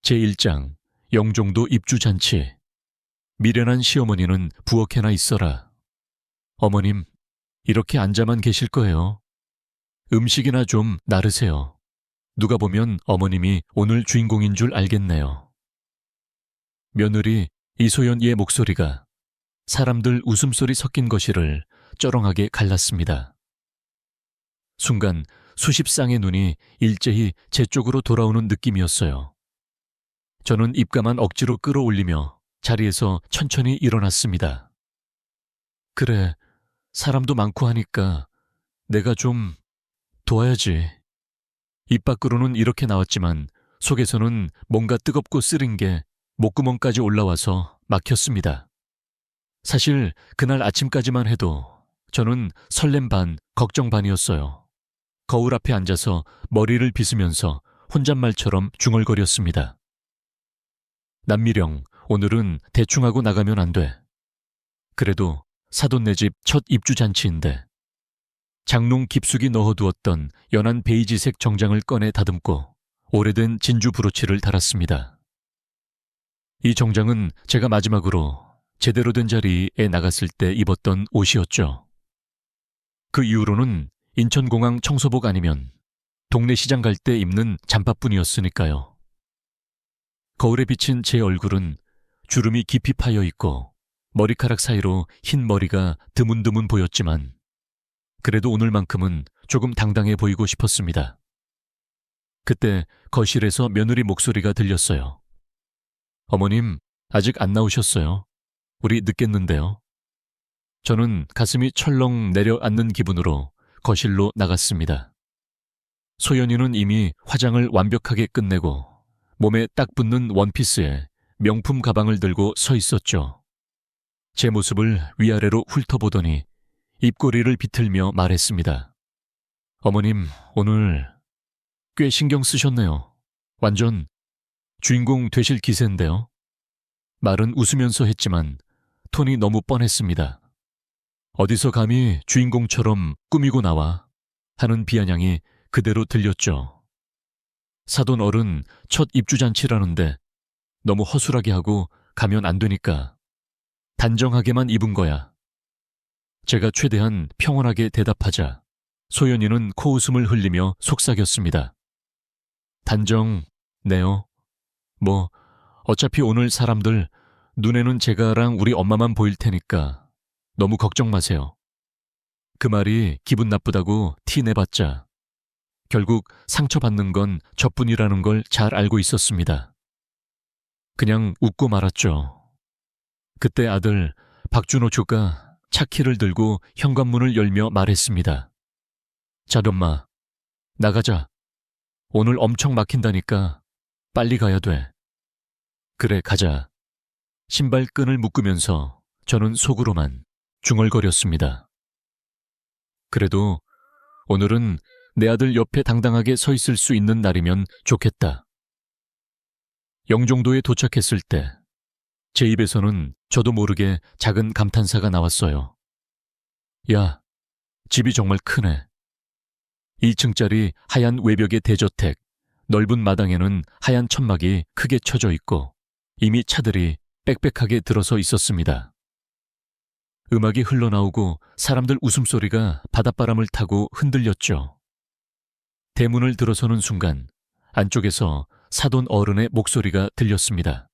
제1장 영종도 입주잔치. 미련한 시어머니는 부엌에나 있어라. 어머님, 이렇게 앉아만 계실 거예요. 음식이나 좀 나르세요. 누가 보면 어머님이 오늘 주인공인 줄 알겠네요. 며느리 이소연이의 목소리가 사람들 웃음소리 섞인 거실을 쩌렁하게 갈랐습니다. 순간 수십 쌍의 눈이 일제히 제 쪽으로 돌아오는 느낌이었어요. 저는 입가만 억지로 끌어올리며 자리에서 천천히 일어났습니다. 그래, 사람도 많고 하니까 내가 좀 도와야지. 입 밖으로는 이렇게 나왔지만 속에서는 뭔가 뜨겁고 쓰린 게 목구멍까지 올라와서 막혔습니다. 사실 그날 아침까지만 해도 저는 설렘 반, 걱정 반이었어요. 거울 앞에 앉아서 머리를 빗으면서 혼잣말처럼 중얼거렸습니다. 남미령, 오늘은 대충 하고 나가면 안 돼. 그래도 사돈네 집 첫 입주잔치인데. 장롱 깊숙이 넣어두었던 연한 베이지색 정장을 꺼내 다듬고 오래된 진주 브로치를 달았습니다. 이 정장은 제가 마지막으로 제대로 된 자리에 나갔을 때 입었던 옷이었죠. 그 이후로는 인천공항 청소복 아니면 동네 시장 갈 때 입는 잠바뿐이었으니까요. 거울에 비친 제 얼굴은 주름이 깊이 파여 있고 머리카락 사이로 흰 머리가 드문드문 보였지만 그래도 오늘만큼은 조금 당당해 보이고 싶었습니다. 그때 거실에서 며느리 목소리가 들렸어요. 어머님, 아직 안 나오셨어요. 우리 늦겠는데요. 저는 가슴이 철렁 내려앉는 기분으로 거실로 나갔습니다. 소연이는 이미 화장을 완벽하게 끝내고 몸에 딱 붙는 원피스에 명품 가방을 들고 서 있었죠. 제 모습을 위아래로 훑어보더니 입꼬리를 비틀며 말했습니다. 어머님, 오늘 꽤 신경 쓰셨네요. 완전 주인공 되실 기세인데요. 말은 웃으면서 했지만 톤이 너무 뻔했습니다. 어디서 감히 주인공처럼 꾸미고 나와 하는 비아냥이 그대로 들렸죠. 사돈 어른 첫 입주잔치라는데 너무 허술하게 하고 가면 안 되니까 단정하게만 입은 거야. 제가 최대한 평온하게 대답하자 소연이는 코웃음을 흘리며 속삭였습니다. 단정, 네요. 뭐 어차피 오늘 사람들 눈에는 제가랑 우리 엄마만 보일 테니까 너무 걱정 마세요. 그 말이 기분 나쁘다고 티 내봤자 결국 상처받는 건 저뿐이라는 걸 잘 알고 있었습니다. 그냥 웃고 말았죠. 그때 아들 박준호 조가 차키를 들고 현관문을 열며 말했습니다. 자엄마, 나가자. 오늘 엄청 막힌다니까 빨리 가야 돼. 그래, 가자. 신발끈을 묶으면서 저는 속으로만 중얼거렸습니다. 그래도 오늘은 내 아들 옆에 당당하게 서 있을 수 있는 날이면 좋겠다. 영종도에 도착했을 때 제 입에서는 저도 모르게 작은 감탄사가 나왔어요. 야, 집이 정말 크네. 2층짜리 하얀 외벽의 대저택, 넓은 마당에는 하얀 천막이 크게 쳐져 있고 이미 차들이 빽빽하게 들어서 있었습니다. 음악이 흘러나오고 사람들 웃음소리가 바닷바람을 타고 흔들렸죠. 대문을 들어서는 순간 안쪽에서 사돈 어른의 목소리가 들렸습니다.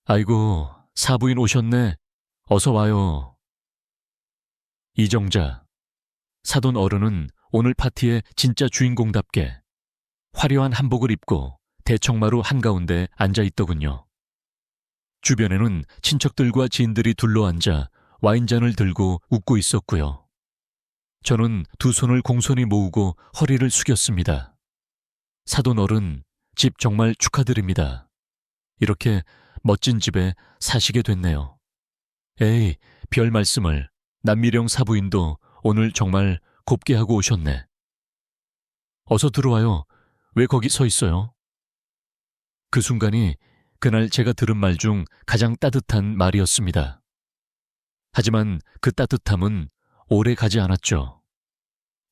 아이고, 사부인 오셨네. 어서 와요. 이정자, 사돈 어른은 오늘 파티의 진짜 주인공답게 화려한 한복을 입고 대청마루 한가운데 앉아있더군요. 주변에는 친척들과 지인들이 둘러앉아 와인잔을 들고 웃고 있었고요. 저는 두 손을 공손히 모으고 허리를 숙였습니다. 사돈 어른, 집 정말 축하드립니다. 이렇게 멋진 집에 사시게 됐네요. 에이, 별 말씀을. 남미령 사부인도 오늘 정말 곱게 하고 오셨네. 어서 들어와요. 왜 거기 서 있어요? 그 순간이 그날 제가 들은 말 중 가장 따뜻한 말이었습니다. 하지만 그 따뜻함은 오래 가지 않았죠.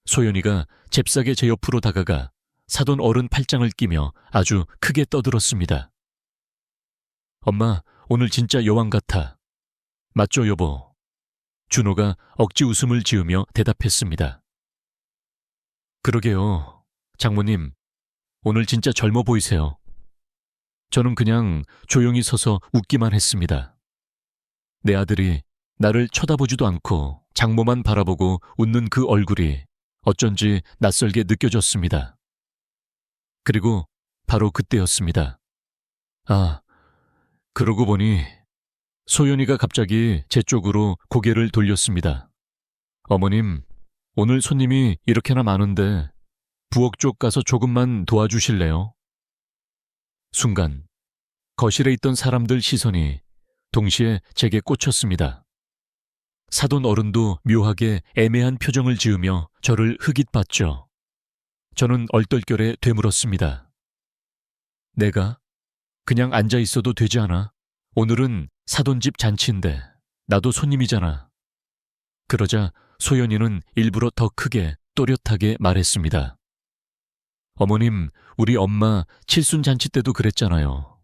소연이가 잽싸게 제 옆으로 다가가 사돈 어른 팔짱을 끼며 아주 크게 떠들었습니다. 엄마, 오늘 진짜 여왕 같아. 맞죠, 여보? 준호가 억지 웃음을 지으며 대답했습니다. 그러게요. 장모님, 오늘 진짜 젊어 보이세요. 저는 그냥 조용히 서서 웃기만 했습니다. 내 아들이 나를 쳐다보지도 않고 장모만 바라보고 웃는 그 얼굴이 어쩐지 낯설게 느껴졌습니다. 그리고 바로 그때였습니다. 아, 그러고 보니 소연이가 갑자기 제 쪽으로 고개를 돌렸습니다. 어머님, 오늘 손님이 이렇게나 많은데 부엌 쪽 가서 조금만 도와주실래요? 순간 거실에 있던 사람들 시선이 동시에 제게 꽂혔습니다. 사돈 어른도 묘하게 애매한 표정을 지으며 저를 흐깃봤죠. 저는 얼떨결에 되물었습니다. 내가 그냥 앉아 있어도 되지 않아? 오늘은 사돈집 잔치인데 나도 손님이잖아. 그러자 소연이는 일부러 더 크게 또렷하게 말했습니다. 어머님, 우리 엄마 칠순잔치 때도 그랬잖아요.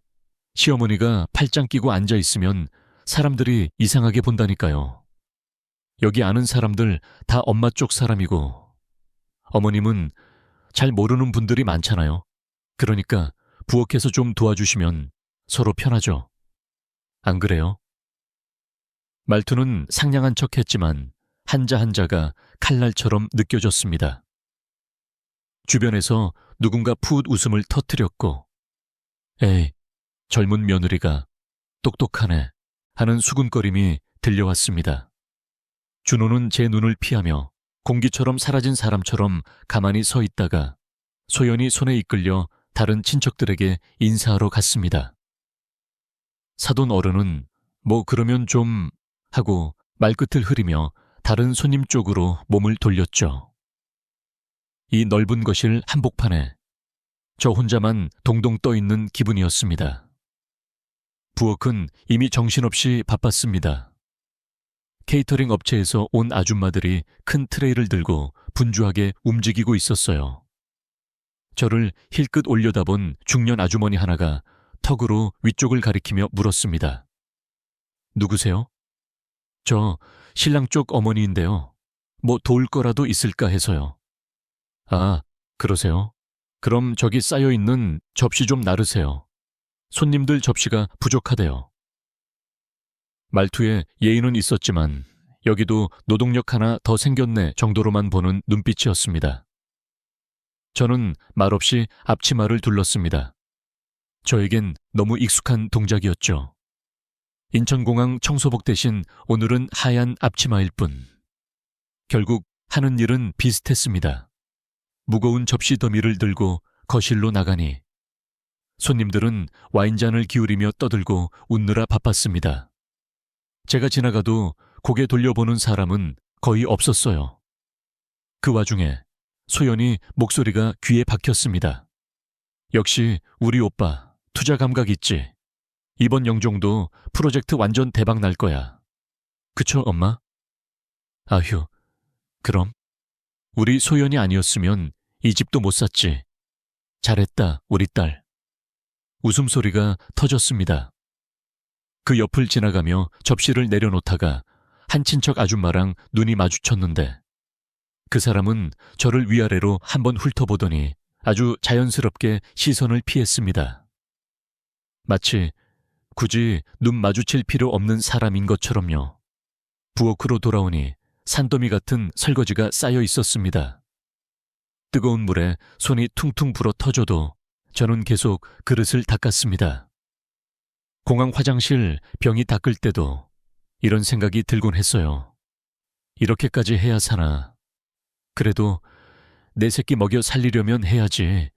시어머니가 팔짱 끼고 앉아 있으면 사람들이 이상하게 본다니까요. 여기 아는 사람들 다 엄마 쪽 사람이고 어머님은 잘 모르는 분들이 많잖아요. 그러니까 부엌에서 좀 도와주시면 서로 편하죠. 안 그래요? 말투는 상냥한 척했지만 한자 한자가 칼날처럼 느껴졌습니다. 주변에서 누군가 푸웃 웃음을 터뜨렸고 에이, 젊은 며느리가 똑똑하네 하는 수군거림이 들려왔습니다. 준호는 제 눈을 피하며 공기처럼 사라진 사람처럼 가만히 서 있다가 소연이 손에 이끌려 다른 친척들에게 인사하러 갔습니다. 사돈 어른은 뭐 그러면 좀 하고 말끝을 흐리며 다른 손님 쪽으로 몸을 돌렸죠. 이 넓은 거실 한복판에 저 혼자만 동동 떠 있는 기분이었습니다. 부엌은 이미 정신없이 바빴습니다. 케이터링 업체에서 온 아줌마들이 큰 트레이를 들고 분주하게 움직이고 있었어요. 저를 힐끗 올려다본 중년 아주머니 하나가 턱으로 위쪽을 가리키며 물었습니다. 누구세요? 저 신랑 쪽 어머니인데요. 뭐 도울 거라도 있을까 해서요. 아, 그러세요? 그럼 저기 쌓여있는 접시 좀 나르세요. 손님들 접시가 부족하대요. 말투에 예의는 있었지만 여기도 노동력 하나 더 생겼네 정도로만 보는 눈빛이었습니다. 저는 말없이 앞치마를 둘렀습니다. 저에겐 너무 익숙한 동작이었죠. 인천공항 청소복 대신 오늘은 하얀 앞치마일 뿐. 결국 하는 일은 비슷했습니다. 무거운 접시 더미를 들고 거실로 나가니 손님들은 와인잔을 기울이며 떠들고 웃느라 바빴습니다. 제가 지나가도 고개 돌려보는 사람은 거의 없었어요. 그 와중에 소연이 목소리가 귀에 박혔습니다. 역시 우리 오빠 투자 감각 있지. 이번 영종도 프로젝트 완전 대박 날 거야. 그쵸, 엄마? 아휴, 그럼 우리 소연이 아니었으면 이 집도 못 샀지. 잘했다, 우리 딸. 웃음소리가 터졌습니다. 그 옆을 지나가며 접시를 내려놓다가 한 친척 아줌마랑 눈이 마주쳤는데 그 사람은 저를 위아래로 한번 훑어보더니 아주 자연스럽게 시선을 피했습니다. 마치 굳이 눈 마주칠 필요 없는 사람인 것처럼요. 부엌으로 돌아오니 산더미 같은 설거지가 쌓여 있었습니다. 뜨거운 물에 손이 퉁퉁 불어 터져도 저는 계속 그릇을 닦았습니다. 공항 화장실 병이 닦을 때도 이런 생각이 들곤 했어요. 이렇게까지 해야 사나. 그래도 내 새끼 먹여 살리려면 해야지.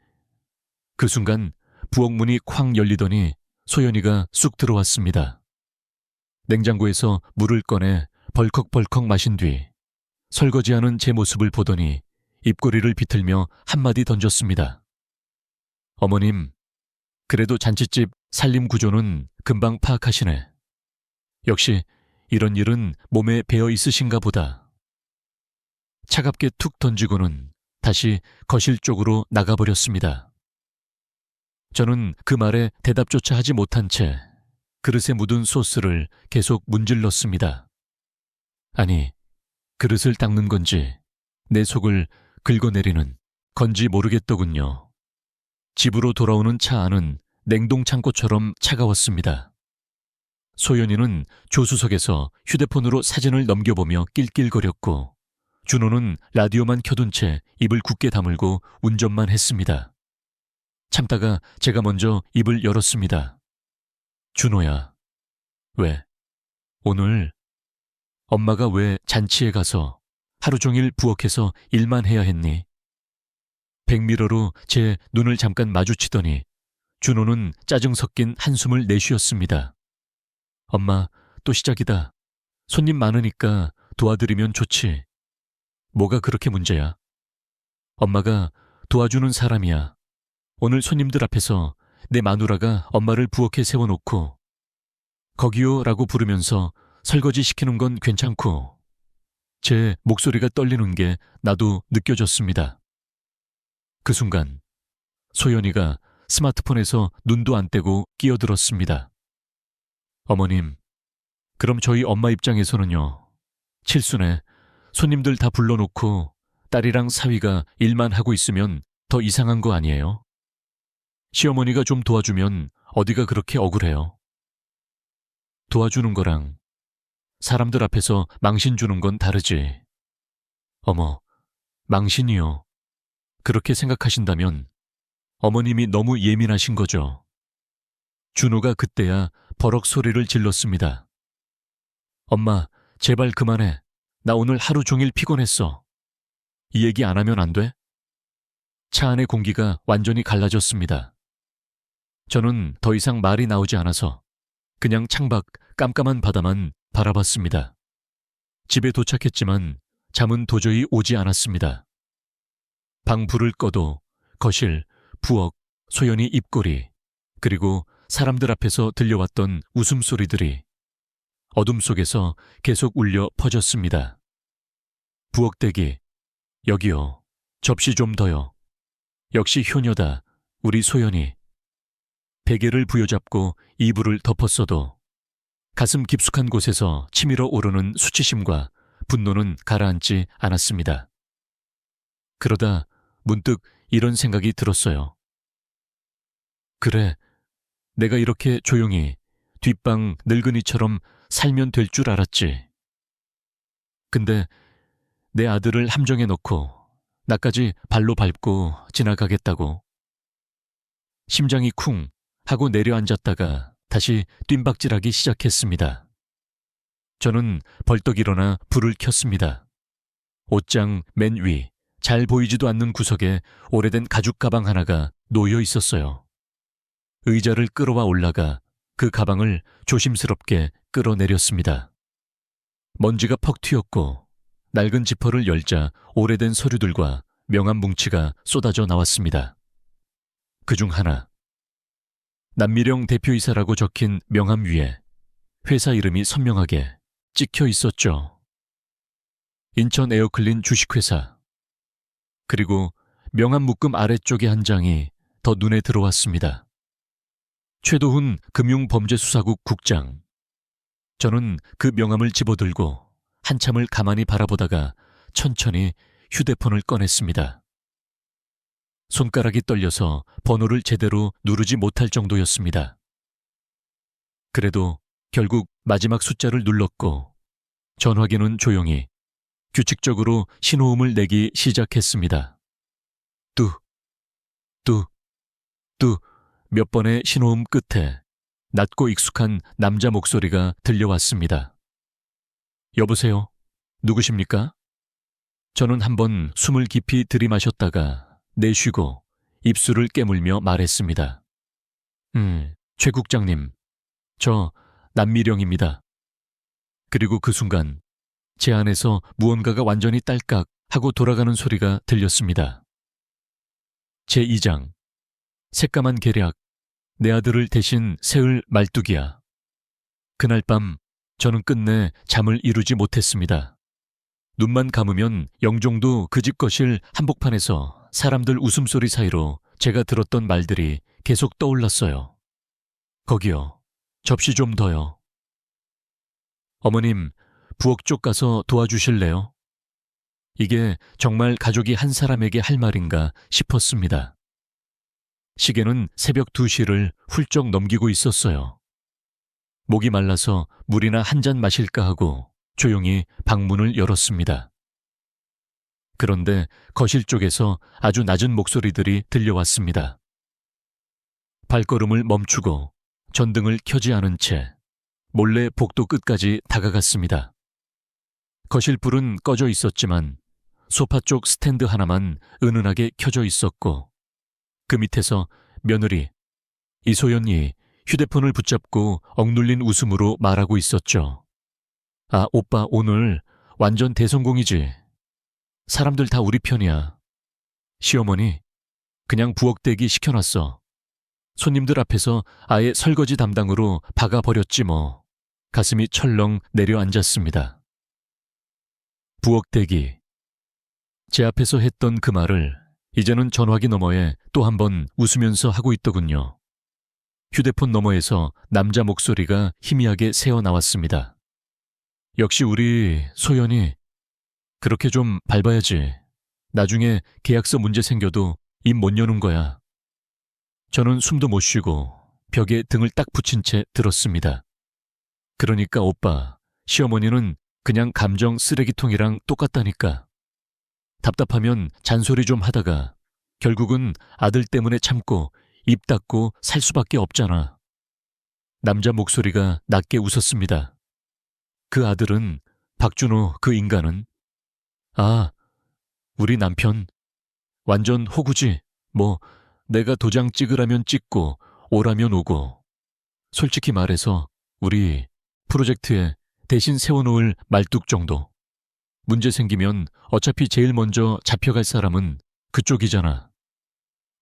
그 순간 부엌 문이 쾅 열리더니 소연이가 쑥 들어왔습니다. 냉장고에서 물을 꺼내 벌컥벌컥 마신 뒤 설거지하는 제 모습을 보더니 입꼬리를 비틀며 한마디 던졌습니다. 어머님, 그래도 잔칫집 살림 구조는 금방 파악하시네. 역시 이런 일은 몸에 배어 있으신가 보다. 차갑게 툭 던지고는 다시 거실 쪽으로 나가버렸습니다. 저는 그 말에 대답조차 하지 못한 채 그릇에 묻은 소스를 계속 문질렀습니다. 아니, 그릇을 닦는 건지 내 속을 긁어내리는 건지 모르겠더군요. 집으로 돌아오는 차 안은 냉동창고처럼 차가웠습니다. 소연이는 조수석에서 휴대폰으로 사진을 넘겨보며 낄낄거렸고 준호는 라디오만 켜둔 채 입을 굳게 다물고 운전만 했습니다. 참다가 제가 먼저 입을 열었습니다. 준호야, 왜? 오늘 엄마가 왜 잔치에 가서 하루 종일 부엌에서 일만 해야 했니? 백미러로 제 눈을 잠깐 마주치더니 준호는 짜증 섞인 한숨을 내쉬었습니다. 엄마, 또 시작이다. 손님 많으니까 도와드리면 좋지. 뭐가 그렇게 문제야? 엄마가 도와주는 사람이야. 오늘 손님들 앞에서 내 마누라가 엄마를 부엌에 세워놓고 거기요라고 부르면서 설거지 시키는 건 괜찮고 제 목소리가 떨리는 게 나도 느껴졌습니다. 그 순간 소연이가 스마트폰에서 눈도 안 떼고 끼어들었습니다. 어머님, 그럼 저희 엄마 입장에서는요. 칠순에 손님들 다 불러놓고 딸이랑 사위가 일만 하고 있으면 더 이상한 거 아니에요? 시어머니가 좀 도와주면 어디가 그렇게 억울해요? 도와주는 거랑 사람들 앞에서 망신 주는 건 다르지. 어머, 망신이요. 그렇게 생각하신다면 어머님이 너무 예민하신 거죠. 준호가 그때야 버럭 소리를 질렀습니다. 엄마, 제발 그만해. 나 오늘 하루 종일 피곤했어. 이 얘기 안 하면 안 돼? 차 안의 공기가 완전히 갈라졌습니다. 저는 더 이상 말이 나오지 않아서 그냥 창밖 깜깜한 바다만 바라봤습니다. 집에 도착했지만 잠은 도저히 오지 않았습니다. 방 불을 꺼도 거실, 부엌, 소연이 입꼬리, 그리고 사람들 앞에서 들려왔던 웃음소리들이 어둠 속에서 계속 울려 퍼졌습니다. 부엌대기, 여기요. 접시 좀 더요. 역시 효녀다, 우리 소연이. 베개를 부여잡고 이불을 덮었어도 가슴 깊숙한 곳에서 치밀어 오르는 수치심과 분노는 가라앉지 않았습니다. 그러다 문득 이런 생각이 들었어요. 그래, 내가 이렇게 조용히 뒷방 늙은이처럼 살면 될 줄 알았지. 근데 내 아들을 함정에 넣고 나까지 발로 밟고 지나가겠다고. 심장이 쿵 하고 내려앉았다가 다시 뜀박질하기 시작했습니다. 저는 벌떡 일어나 불을 켰습니다. 옷장 맨 위, 잘 보이지도 않는 구석에 오래된 가죽 가방 하나가 놓여 있었어요. 의자를 끌어와 올라가 그 가방을 조심스럽게 끌어내렸습니다. 먼지가 퍽 튀었고 낡은 지퍼를 열자 오래된 서류들과 명함 뭉치가 쏟아져 나왔습니다. 그중 하나, 남미령 대표이사라고 적힌 명함 위에 회사 이름이 선명하게 찍혀 있었죠. 인천 에어클린 주식회사. 그리고 명함 묶음 아래쪽의 한 장이 더 눈에 들어왔습니다. 최도훈 금융범죄수사국 국장. 저는 그 명함을 집어들고 한참을 가만히 바라보다가 천천히 휴대폰을 꺼냈습니다. 손가락이 떨려서 번호를 제대로 누르지 못할 정도였습니다. 그래도 결국 마지막 숫자를 눌렀고 전화기는 조용히 규칙적으로 신호음을 내기 시작했습니다. 뚜, 뚜, 뚜 몇 번의 신호음 끝에 낮고 익숙한 남자 목소리가 들려왔습니다. 여보세요? 누구십니까? 저는 한번 숨을 깊이 들이마셨다가 내쉬고 입술을 깨물며 말했습니다. 최 국장님, 저 남미령입니다. 그리고 그 순간 제 안에서 무언가가 완전히 딸깍 하고 돌아가는 소리가 들렸습니다. 제2장, 새까만 계략, 내 아들을 대신 세을 말뚝이야. 그날 밤 저는 끝내 잠을 이루지 못했습니다. 눈만 감으면 영종도 그 집 거실 한복판에서 사람들 웃음소리 사이로 제가 들었던 말들이 계속 떠올랐어요. 거기요. 접시 좀 더요. 어머님, 부엌 쪽 가서 도와주실래요? 이게 정말 가족이 한 사람에게 할 말인가 싶었습니다. 시계는 새벽 2시를 훌쩍 넘기고 있었어요. 목이 말라서 물이나 한 잔 마실까 하고 조용히 방문을 열었습니다. 그런데 거실 쪽에서 아주 낮은 목소리들이 들려왔습니다. 발걸음을 멈추고 전등을 켜지 않은 채 몰래 복도 끝까지 다가갔습니다. 거실 불은 꺼져 있었지만 소파 쪽 스탠드 하나만 은은하게 켜져 있었고 그 밑에서 며느리 이소연이 휴대폰을 붙잡고 억눌린 웃음으로 말하고 있었죠. 아, 오빠 오늘 완전 대성공이지. 사람들 다 우리 편이야. 시어머니 그냥 부엌대기 시켜놨어. 손님들 앞에서 아예 설거지 담당으로 박아버렸지 뭐. 가슴이 철렁 내려앉았습니다. 부엌대기. 제 앞에서 했던 그 말을 이제는 전화기 너머에 또 한 번 웃으면서 하고 있더군요. 휴대폰 너머에서 남자 목소리가 희미하게 새어나왔습니다. 역시 우리 소연이 그렇게 좀 밟아야지. 나중에 계약서 문제 생겨도 입 못 여는 거야. 저는 숨도 못 쉬고 벽에 등을 딱 붙인 채 들었습니다. 그러니까 오빠, 시어머니는 그냥 감정 쓰레기통이랑 똑같다니까. 답답하면 잔소리 좀 하다가 결국은 아들 때문에 참고 입 닫고 살 수밖에 없잖아. 남자 목소리가 낮게 웃었습니다. 그 아들은 박준호 그 인간은? 아, 우리 남편. 완전 호구지. 뭐 내가 도장 찍으라면 찍고 오라면 오고. 솔직히 말해서 우리 프로젝트에 대신 세워놓을 말뚝 정도. 문제 생기면 어차피 제일 먼저 잡혀갈 사람은 그쪽이잖아.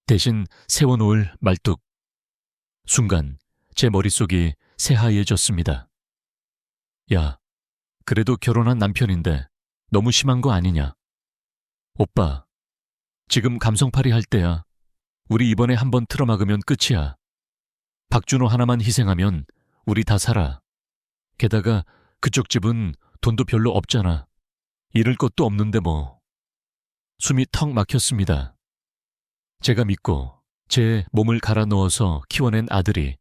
대신 세워놓을 말뚝. 순간 제 머릿속이 새하얘졌습니다. 야, 그래도 결혼한 남편인데 너무 심한 거 아니냐? 오빠, 지금 감성팔이 할 때야. 우리 이번에 한번 틀어막으면 끝이야. 박준호 하나만 희생하면 우리 다 살아. 게다가 그쪽 집은 돈도 별로 없잖아. 잃을 것도 없는데 뭐. 숨이 턱 막혔습니다. 제가 믿고 제 몸을 갈아 넣어서 키워낸 아들이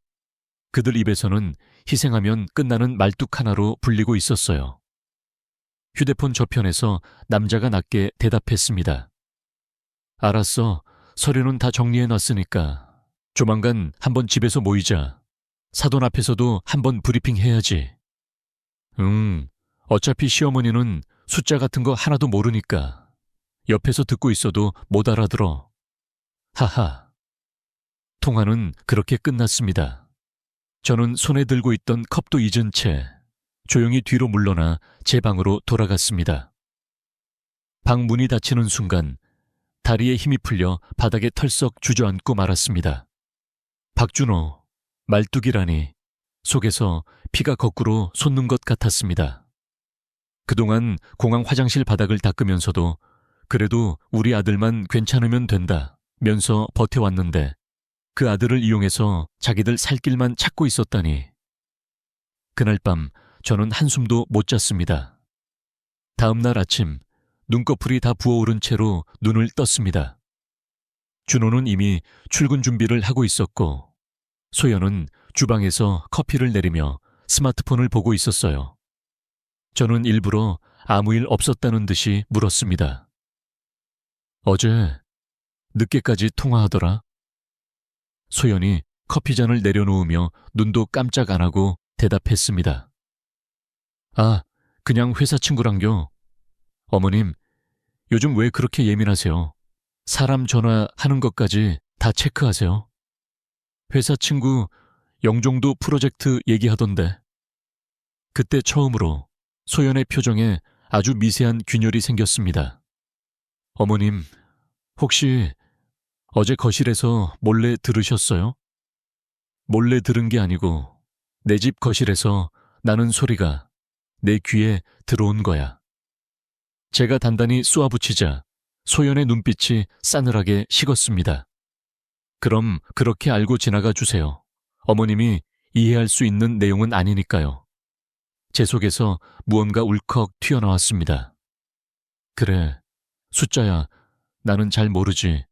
그들 입에서는 희생하면 끝나는 말뚝 하나로 불리고 있었어요. 휴대폰 저편에서 남자가 낮게 대답했습니다. 알았어. 서류는 다 정리해놨으니까 조만간 한번 집에서 모이자. 사돈 앞에서도 한번 브리핑 해야지. 어차피 시어머니는 숫자 같은 거 하나도 모르니까 옆에서 듣고 있어도 못 알아들어. 하하. 통화는 그렇게 끝났습니다. 저는 손에 들고 있던 컵도 잊은 채 조용히 뒤로 물러나 제 방으로 돌아갔습니다. 방 문이 닫히는 순간 다리에 힘이 풀려 바닥에 털썩 주저앉고 말았습니다. 박준호, 말뚝이라니. 속에서 피가 거꾸로 솟는 것 같았습니다. 그동안 공항 화장실 바닥을 닦으면서도 그래도 우리 아들만 괜찮으면 된다 면서 버텨왔는데 그 아들을 이용해서 자기들 살 길만 찾고 있었다니. 그날 밤 저는 한숨도 못 잤습니다. 다음 날 아침 눈꺼풀이 다 부어오른 채로 눈을 떴습니다. 준호는 이미 출근 준비를 하고 있었고 소연은 주방에서 커피를 내리며 스마트폰을 보고 있었어요. 저는 일부러 아무 일 없었다는 듯이 물었습니다. 어제 늦게까지 통화하더라? 소연이 커피잔을 내려놓으며 눈도 깜짝 안 하고 대답했습니다. 아, 그냥 회사 친구랑요. 어머님, 요즘 왜 그렇게 예민하세요? 사람 전화하는 것까지 다 체크하세요. 회사 친구 영종도 프로젝트 얘기하던데. 그때 처음으로 소연의 표정에 아주 미세한 균열이 생겼습니다. 어머님, 혹시 어제 거실에서 몰래 들으셨어요? 몰래 들은 게 아니고 내 집 거실에서 나는 소리가 내 귀에 들어온 거야. 제가 단단히 쏘아붙이자 소연의 눈빛이 싸늘하게 식었습니다. 그럼 그렇게 알고 지나가 주세요. 어머님이 이해할 수 있는 내용은 아니니까요. 제 속에서 무언가 울컥 튀어나왔습니다. 그래, 숫자야, 나는 잘 모르지.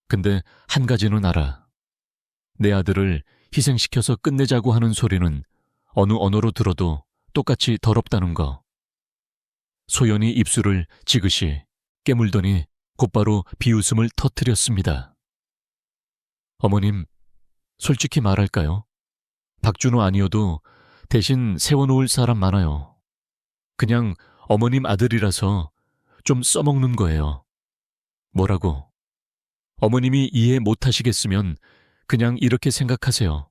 근데 한 가지는 알아. 내 아들을 희생시켜서 끝내자고 하는 소리는 어느 언어로 들어도 똑같이 더럽다는 거. 소연이 입술을 지그시 깨물더니 곧바로 비웃음을 터뜨렸습니다. 어머님, 솔직히 말할까요? 박준호 아니어도 대신 세워놓을 사람 많아요. 그냥 어머님 아들이라서 좀 써먹는 거예요. 뭐라고? 어머님이 이해 못하시겠으면 그냥 이렇게 생각하세요.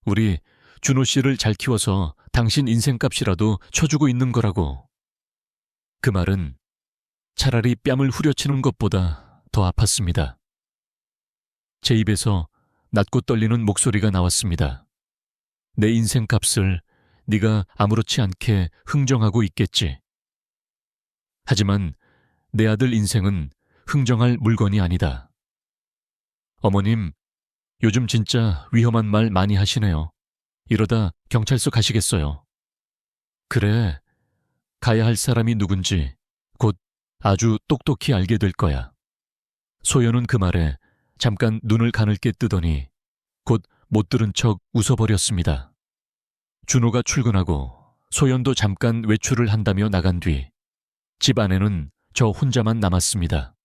우리 준호 씨를 잘 키워서 당신 인생값이라도 쳐주고 있는 거라고. 그 말은 차라리 뺨을 후려치는 것보다 더 아팠습니다. 제 입에서 낮고 떨리는 목소리가 나왔습니다. 내 인생값을 네가 아무렇지 않게 흥정하고 있겠지. 하지만 내 아들 인생은 흥정할 물건이 아니다. 어머님, 요즘 진짜 위험한 말 많이 하시네요. 이러다 경찰서 가시겠어요. 그래, 가야 할 사람이 누군지 곧 아주 똑똑히 알게 될 거야. 소연은 그 말에 잠깐 눈을 가늘게 뜨더니 곧 못 들은 척 웃어버렸습니다. 준호가 출근하고 소연도 잠깐 외출을 한다며 나간 뒤 집 안에는 저 혼자만 남았습니다.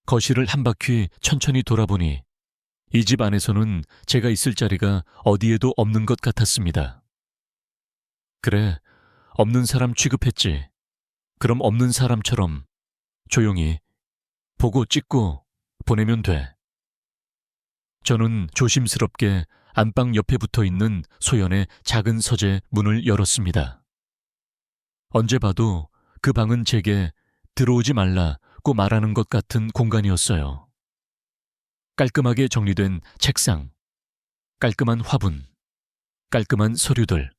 거실을 한 바퀴 천천히 돌아보니 이 집 안에서는 제가 있을 자리가 어디에도 없는 것 같았습니다. 그래, 없는 사람 취급했지. 그럼 없는 사람처럼 조용히 보고 찍고 보내면 돼. 저는 조심스럽게 안방 옆에 붙어있는 소연의 작은 서재 문을 열었습니다. 언제 봐도 그 방은 제게 들어오지 말라고 말하는 것 같은 공간이었어요. 깔끔하게 정리된 책상, 깔끔한 화분, 깔끔한 서류들.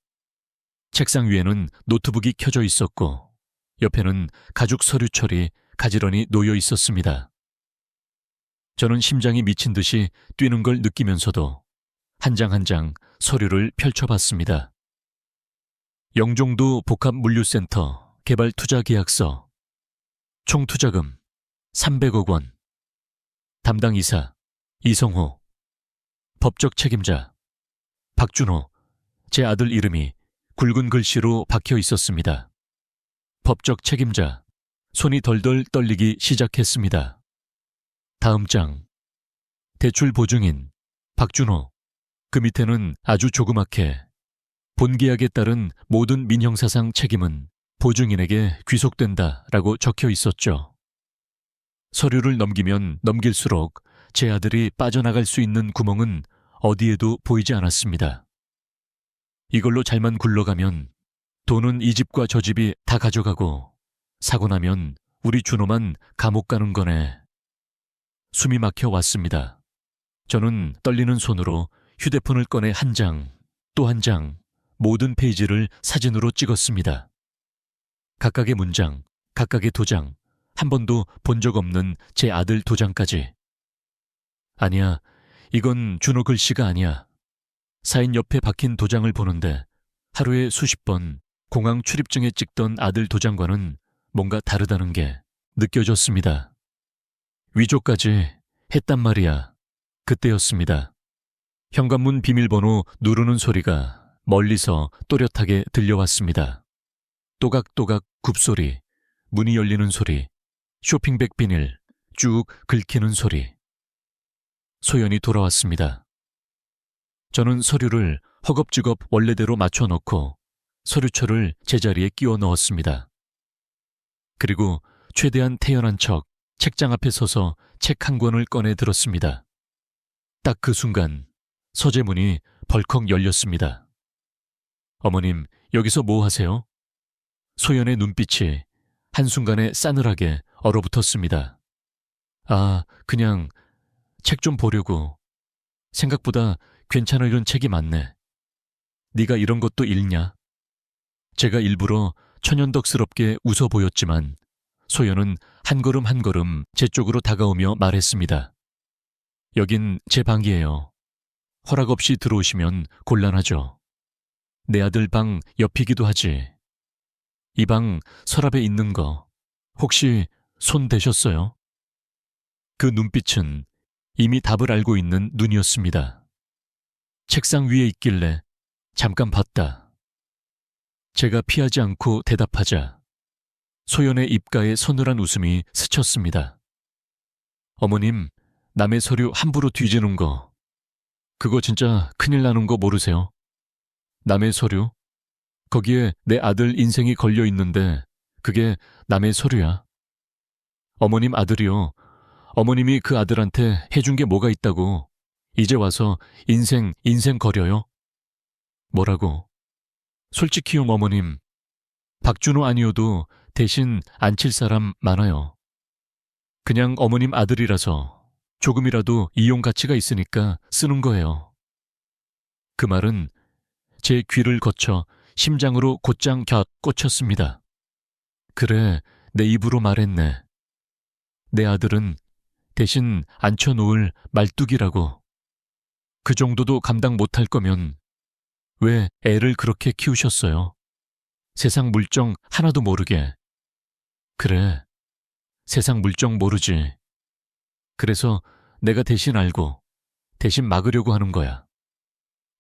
책상 위에는 노트북이 켜져 있었고 옆에는 가죽 서류철이 가지런히 놓여 있었습니다. 저는 심장이 미친 듯이 뛰는 걸 느끼면서도 한 장 한 장 서류를 펼쳐봤습니다. 영종도 복합물류센터 개발투자계약서, 총투자금 300억 원, 담당 이사 이성호, 법적 책임자 박준호, 제 아들 이름이 굵은 글씨로 박혀 있었습니다. 법적 책임자, 손이 덜덜 떨리기 시작했습니다. 다음 장, 대출 보증인 박준호, 그 밑에는 아주 조그맣게 본계약에 따른 모든 민형사상 책임은 보증인에게 귀속된다라고 적혀 있었죠. 서류를 넘기면 넘길수록 제 아들이 빠져나갈 수 있는 구멍은 어디에도 보이지 않았습니다. 이걸로 잘만 굴러가면 돈은 이 집과 저 집이 다 가져가고 사고 나면 우리 준호만 감옥 가는 거네. 숨이 막혀 왔습니다. 저는 떨리는 손으로 휴대폰을 꺼내 한 장, 또 한 장, 모든 페이지를 사진으로 찍었습니다. 각각의 문장, 각각의 도장, 한 번도 본 적 없는 제 아들 도장까지. 아니야, 이건 준호 글씨가 아니야. 사인 옆에 박힌 도장을 보는데 하루에 수십 번 공항 출입증에 찍던 아들 도장과는 뭔가 다르다는 게 느껴졌습니다. 위조까지 했단 말이야. 그때였습니다. 현관문 비밀번호 누르는 소리가 멀리서 또렷하게 들려왔습니다. 또각또각 굽소리, 문이 열리는 소리, 쇼핑백 비닐 쭉 긁히는 소리. 소연이 돌아왔습니다. 저는 서류를 허겁지겁 원래대로 맞춰놓고 서류철을 제자리에 끼워 넣었습니다. 그리고 최대한 태연한 척 책장 앞에 서서 책 한 권을 꺼내 들었습니다. 딱 그 순간 서재문이 벌컥 열렸습니다. 어머님, 여기서 뭐 하세요? 소연의 눈빛이 한순간에 싸늘하게 얼어붙었습니다. 아, 그냥 책 좀 보려고. 생각보다 괜찮은 책이 많네. 네가 이런 것도 읽냐? 제가 일부러 천연덕스럽게 웃어 보였지만 소연은 한 걸음 한 걸음 제 쪽으로 다가오며 말했습니다. 여긴 제 방이에요. 허락 없이 들어오시면 곤란하죠. 내 아들 방 옆이기도 하지. 이 방 서랍에 있는 거 혹시 손 대셨어요? 그 눈빛은 이미 답을 알고 있는 눈이었습니다. 책상 위에 있길래 잠깐 봤다. 제가 피하지 않고 대답하자 소연의 입가에 서늘한 웃음이 스쳤습니다. 어머님, 남의 서류 함부로 뒤지는 거 그거 진짜 큰일 나는 거 모르세요? 남의 서류? 거기에 내 아들 인생이 걸려 있는데 그게 남의 서류야. 어머님 아들이요. 어머님이 그 아들한테 해준 게 뭐가 있다고 이제 와서 인생 거려요? 뭐라고? 솔직히요 어머님. 박준호 아니어도 대신 안 칠 사람 많아요. 그냥 어머님 아들이라서 조금이라도 이용 가치가 있으니까 쓰는 거예요. 그 말은 제 귀를 거쳐 심장으로 곧장 곁 꽂혔습니다. 그래, 내 입으로 말했네. 내 아들은 대신 앉혀놓을 말뚝이라고. 그 정도도 감당 못할 거면 왜 애를 그렇게 키우셨어요? 세상 물정 하나도 모르게. 그래, 세상 물정 모르지. 그래서 내가 대신 알고 대신 막으려고 하는 거야.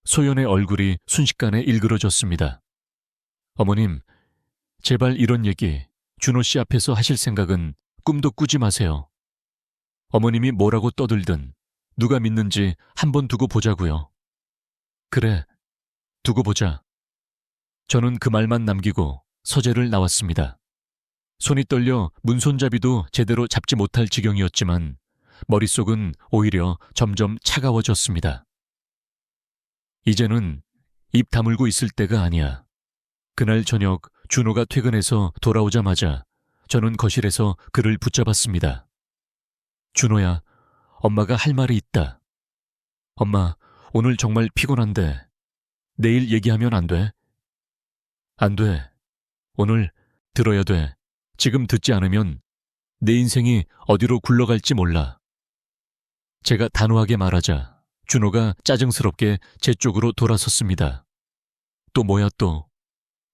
소연의 얼굴이 순식간에 일그러졌습니다. 어머님, 제발 이런 얘기 준호 씨 앞에서 하실 생각은 꿈도 꾸지 마세요. 어머님이 뭐라고 떠들든 누가 믿는지 한번 두고 보자고요. 그래, 두고 보자. 저는 그 말만 남기고 서재를 나왔습니다. 손이 떨려 문손잡이도 제대로 잡지 못할 지경이었지만 머릿속은 오히려 점점 차가워졌습니다. 이제는 입 다물고 있을 때가 아니야. 그날 저녁 준호가 퇴근해서 돌아오자마자 저는 거실에서 그를 붙잡았습니다. 준호야, 엄마가 할 말이 있다. 엄마, 오늘 정말 피곤한데 내일 얘기하면 안 돼? 안 돼. 오늘 들어야 돼. 지금 듣지 않으면 내 인생이 어디로 굴러갈지 몰라. 제가 단호하게 말하자 준호가 짜증스럽게 제 쪽으로 돌아섰습니다. 또 뭐야 또.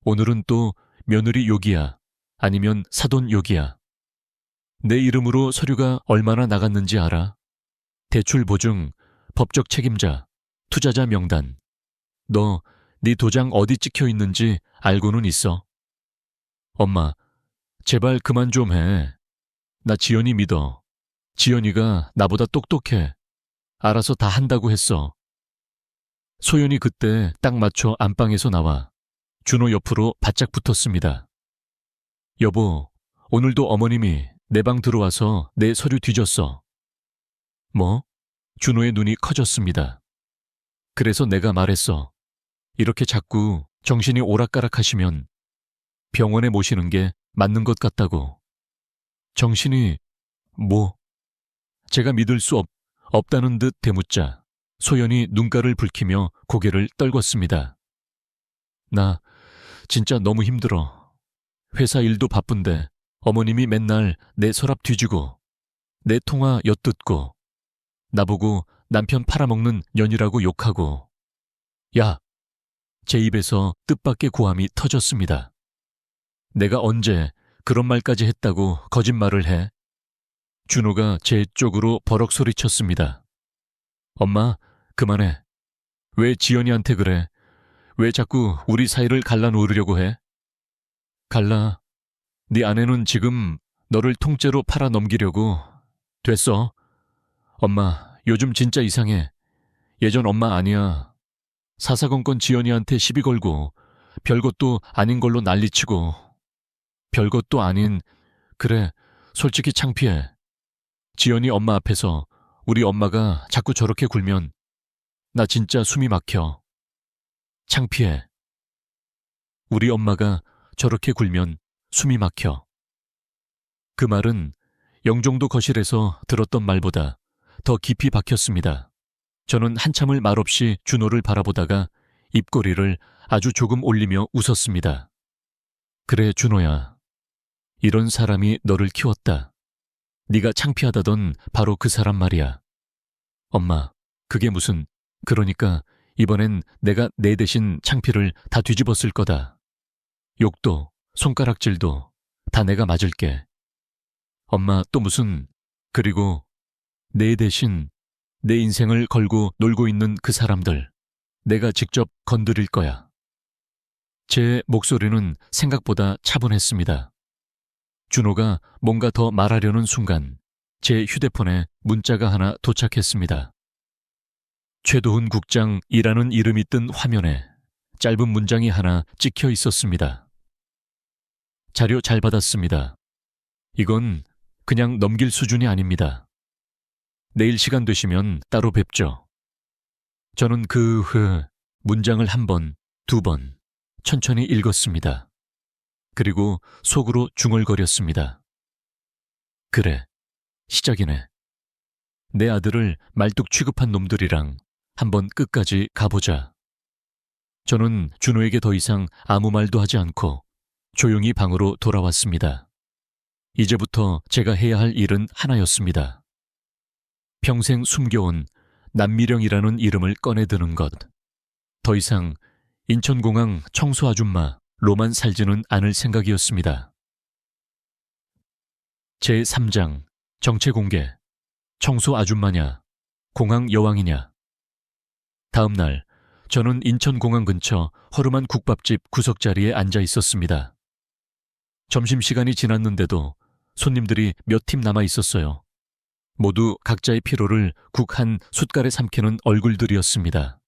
오늘은 또 며느리 욕이야. 아니면 사돈 욕이야. 내 이름으로 서류가 얼마나 나갔는지 알아? 대출 보증, 법적 책임자, 투자자 명단. 너 네 도장 어디 찍혀 있는지 알고는 있어? 엄마, 제발 그만 좀 해. 나 지연이 믿어. 지연이가 나보다 똑똑해. 알아서 다 한다고 했어. 소연이 그때 딱 맞춰 안방에서 나와 준호 옆으로 바짝 붙었습니다. 여보, 오늘도 어머님이 내 방 들어와서 내 서류 뒤졌어. 뭐? 준호의 눈이 커졌습니다. 그래서 내가 말했어. 이렇게 자꾸 정신이 오락가락하시면 병원에 모시는 게 맞는 것 같다고. 정신이 뭐? 제가 믿을 수 없다는 듯 대묻자 소연이 눈가를 붉히며 고개를 떨궜습니다. 나 진짜 너무 힘들어. 회사 일도 바쁜데 어머님이 맨날 내 서랍 뒤지고 내 통화 엿듣고 나보고 남편 팔아먹는 년이라고 욕하고. 야! 제 입에서 뜻밖의 고함이 터졌습니다. 내가 언제 그런 말까지 했다고 거짓말을 해? 준호가 제 쪽으로 버럭 소리쳤습니다. 엄마, 그만해. 왜 지연이한테 그래? 왜 자꾸 우리 사이를 갈라놓으려고 해? 갈라. 네 아내는 지금 너를 통째로 팔아넘기려고. 됐어. 엄마, 요즘 진짜 이상해. 예전 엄마 아니야. 사사건건 지연이한테 시비 걸고 별것도 아닌 걸로 난리치고. 별것도 아닌. 그래, 솔직히 창피해. 지연이 엄마 앞에서 우리 엄마가 자꾸 저렇게 굴면 나 진짜 숨이 막혀. 창피해. 우리 엄마가 저렇게 굴면 숨이 막혀. 그 말은 영종도 거실에서 들었던 말보다 더 깊이 박혔습니다. 저는 한참을 말없이 준호를 바라보다가 입꼬리를 아주 조금 올리며 웃었습니다. 그래, 준호야. 이런 사람이 너를 키웠다. 네가 창피하다던 바로 그 사람 말이야. 엄마, 그게 무슨... 그러니까 이번엔 내가 내 대신 창피를 다 뒤집었을 거다. 욕도, 손가락질도 다 내가 맞을게. 엄마 또 무슨... 그리고 내 대신 내 인생을 걸고 놀고 있는 그 사람들 내가 직접 건드릴 거야. 제 목소리는 생각보다 차분했습니다. 준호가 뭔가 더 말하려는 순간 제 휴대폰에 문자가 하나 도착했습니다. 최도훈 국장이라는 이름이 뜬 화면에 짧은 문장이 하나 찍혀 있었습니다. 자료 잘 받았습니다. 이건 그냥 넘길 수준이 아닙니다. 내일 시간 되시면 따로 뵙죠. 저는 그 문장을 한 번, 두 번 천천히 읽었습니다. 그리고 속으로 중얼거렸습니다. 그래, 시작이네. 내 아들을 말뚝 취급한 놈들이랑 한번 끝까지 가보자. 저는 준호에게 더 이상 아무 말도 하지 않고 조용히 방으로 돌아왔습니다. 이제부터 제가 해야 할 일은 하나였습니다. 평생 숨겨온 남미령이라는 이름을 꺼내드는 것. 더 이상 인천공항 청소 아줌마로만 살지는 않을 생각이었습니다. 제3장 정체 공개. 청소 아줌마냐, 공항 여왕이냐. 다음 날 저는 인천공항 근처 허름한 국밥집 구석자리에 앉아 있었습니다. 점심시간이 지났는데도 손님들이 몇 팀 남아 있었어요. 모두 각자의 피로를 국 한 숟갈에 삼키는 얼굴들이었습니다.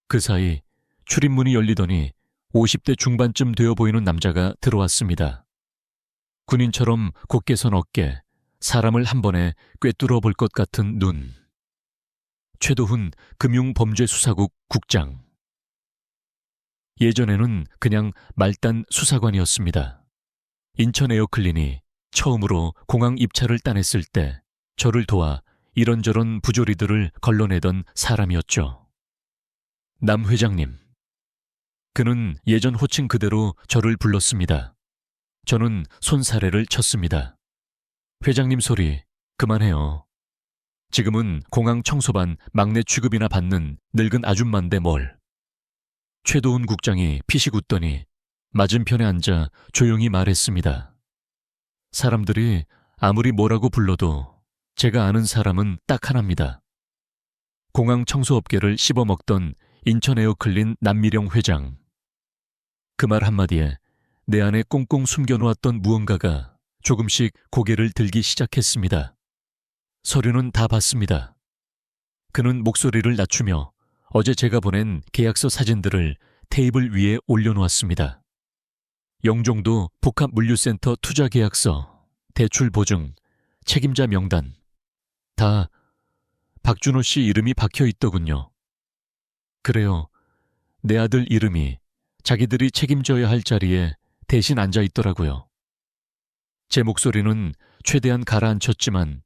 그 사이 출입문이 열리더니 50대 중반쯤 되어 보이는 남자가 들어왔습니다. 군인처럼 곧게 선 어깨, 사람을 한 번에 꿰뚫어 볼 것 같은 눈. 최도훈 금융범죄수사국 국장. 예전에는 그냥 말단 수사관이었습니다. 인천 에어클린이 처음으로 공항 입찰을 따냈을 때 저를 도와 이런저런 부조리들을 걸러내던 사람이었죠. 남 회장님. 그는 예전 호칭 그대로 저를 불렀습니다. 저는 손사래를 쳤습니다. 회장님 소리 그만해요. 지금은 공항 청소반 막내 취급이나 받는 늙은 아줌마인데 뭘. 최도훈 국장이 피식 웃더니 맞은편에 앉아 조용히 말했습니다. 사람들이 아무리 뭐라고 불러도 제가 아는 사람은 딱 하나입니다. 공항 청소업계를 씹어먹던 인천 에어클린 남미령 회장. 그 말 한마디에 내 안에 꽁꽁 숨겨놓았던 무언가가 조금씩 고개를 들기 시작했습니다. 서류는 다 봤습니다. 그는 목소리를 낮추며 어제 제가 보낸 계약서 사진들을 테이블 위에 올려놓았습니다. 영종도 복합물류센터 투자계약서, 대출보증, 책임자 명단 다 박준호 씨 이름이 박혀 있더군요. 그래요. 내 아들 이름이 자기들이 책임져야 할 자리에 대신 앉아 있더라고요. 제 목소리는 최대한 가라앉혔지만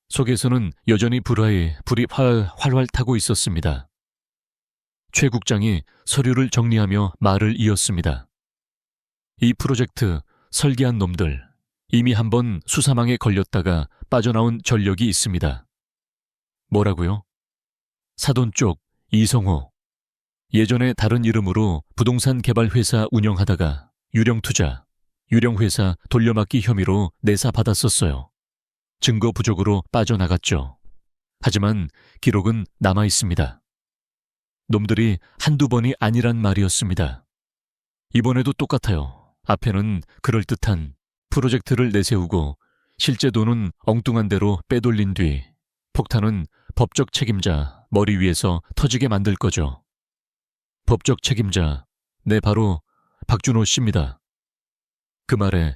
속에서는 여전히 불이 활활 타고 있었습니다. 최 국장이 서류를 정리하며 말을 이었습니다. 이 프로젝트 설계한 놈들 이미 한번 수사망에 걸렸다가 빠져나온 전력이 있습니다. 뭐라고요? 사돈 쪽 이성호. 예전에 다른 이름으로 부동산 개발 회사 운영하다가 유령투자, 유령회사 돌려막기 혐의로 내사 받았었어요. 증거 부족으로 빠져나갔죠. 하지만 기록은 남아 있습니다. 놈들이 한두 번이 아니란 말이었습니다. 이번에도 똑같아요. 앞에는 그럴듯한 프로젝트를 내세우고 실제 돈은 엉뚱한 대로 빼돌린 뒤 폭탄은 법적 책임자 머리 위에서 터지게 만들 거죠. 법적 책임자, 네 바로 박준호 씨입니다. 그 말에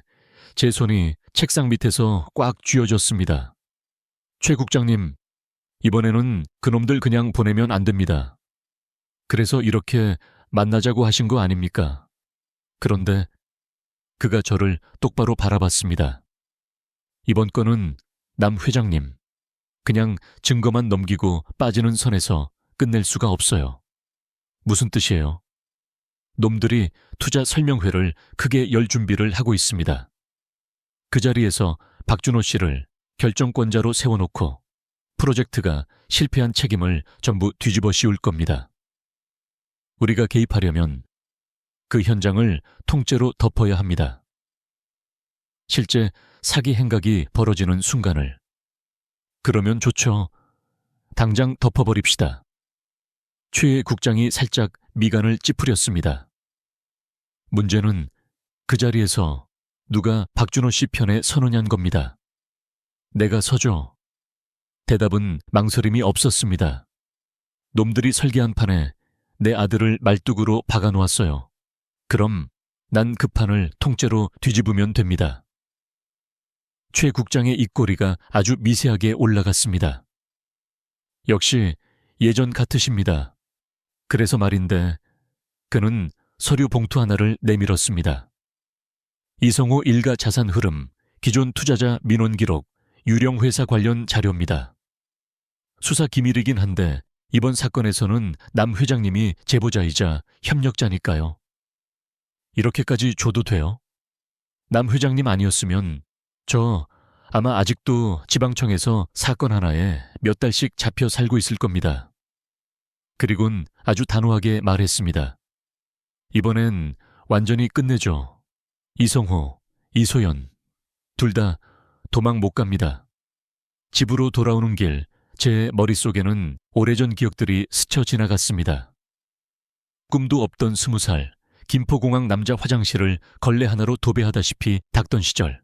제 손이 책상 밑에서 꽉 쥐어졌습니다. 최 국장님, 이번에는 그놈들 그냥 보내면 안 됩니다. 그래서 이렇게 만나자고 하신 거 아닙니까? 그런데 그가 저를 똑바로 바라봤습니다. 이번 건은 남 회장님, 그냥 증거만 넘기고 빠지는 선에서 끝낼 수가 없어요. 무슨 뜻이에요? 놈들이 투자 설명회를 크게 열 준비를 하고 있습니다. 그 자리에서 박준호 씨를 결정권자로 세워놓고 프로젝트가 실패한 책임을 전부 뒤집어 씌울 겁니다. 우리가 개입하려면 그 현장을 통째로 덮어야 합니다. 실제 사기 행각이 벌어지는 순간을. 그러면 좋죠. 당장 덮어버립시다. 최 국장이 살짝 미간을 찌푸렸습니다. 문제는 그 자리에서 누가 박준호 씨 편에 서느냐는 겁니다. 내가 서죠. 대답은 망설임이 없었습니다. 놈들이 설계한 판에 내 아들을 말뚝으로 박아놓았어요. 그럼 난 그 판을 통째로 뒤집으면 됩니다. 최 국장의 입꼬리가 아주 미세하게 올라갔습니다. 역시 예전 같으십니다. 그래서 말인데 그는 서류 봉투 하나를 내밀었습니다. 이성호 일가 자산 흐름, 기존 투자자 민원 기록, 유령 회사 관련 자료입니다. 수사 기밀이긴 한데 이번 사건에서는 남 회장님이 제보자이자 협력자니까요. 이렇게까지 줘도 돼요? 남 회장님 아니었으면 저 아마 아직도 지방청에서 사건 하나에 몇 달씩 잡혀 살고 있을 겁니다. 그리곤 아주 단호하게 말했습니다. 이번엔 완전히 끝내죠. 이성호, 이소연 둘 다 도망 못 갑니다. 집으로 돌아오는 길 제 머릿속에는 오래전 기억들이 스쳐 지나갔습니다. 꿈도 없던 20살, 김포공항 남자 화장실을 걸레 하나로 도배하다시피 닦던 시절.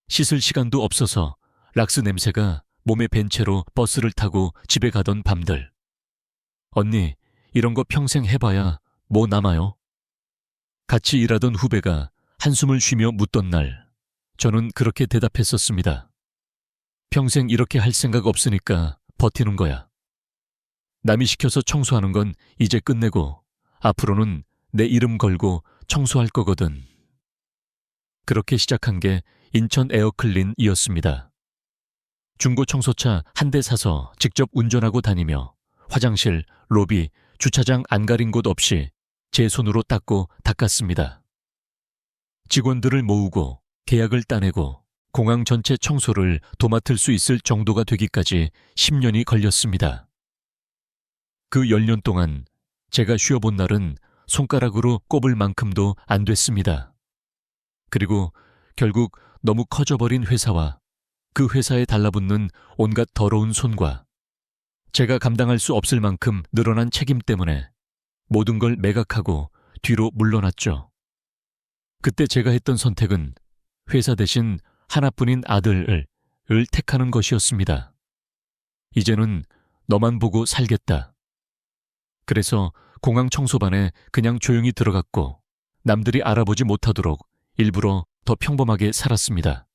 씻을 시간도 없어서 락스 냄새가 몸에 밴 채로 버스를 타고 집에 가던 밤들. 언니, 이런 거 평생 해봐야 뭐 남아요? 같이 일하던 후배가 한숨을 쉬며 묻던 날, 저는 그렇게 대답했었습니다. 평생 이렇게 할 생각 없으니까 버티는 거야. 남이 시켜서 청소하는 건 이제 끝내고 앞으로는 내 이름 걸고 청소할 거거든. 그렇게 시작한 게 인천 에어클린이었습니다. 중고 청소차 한 대 사서 직접 운전하고 다니며 화장실, 로비, 주차장 안 가린 곳 없이 제 손으로 닦고 닦았습니다. 직원들을 모으고 계약을 따내고 공항 전체 청소를 도맡을 수 있을 정도가 되기까지 10년이 걸렸습니다. 그 10년 동안 제가 쉬어본 날은 손가락으로 꼽을 만큼도 안 됐습니다. 그리고 결국 너무 커져버린 회사와 그 회사에 달라붙는 온갖 더러운 손과 제가 감당할 수 없을 만큼 늘어난 책임 때문에 모든 걸 매각하고 뒤로 물러났죠. 그때 제가 했던 선택은 회사 대신 하나뿐인 아들을 택하는 것이었습니다. 이제는 너만 보고 살겠다. 그래서 공항 청소반에 그냥 조용히 들어갔고 남들이 알아보지 못하도록 일부러 더 평범하게 살았습니다.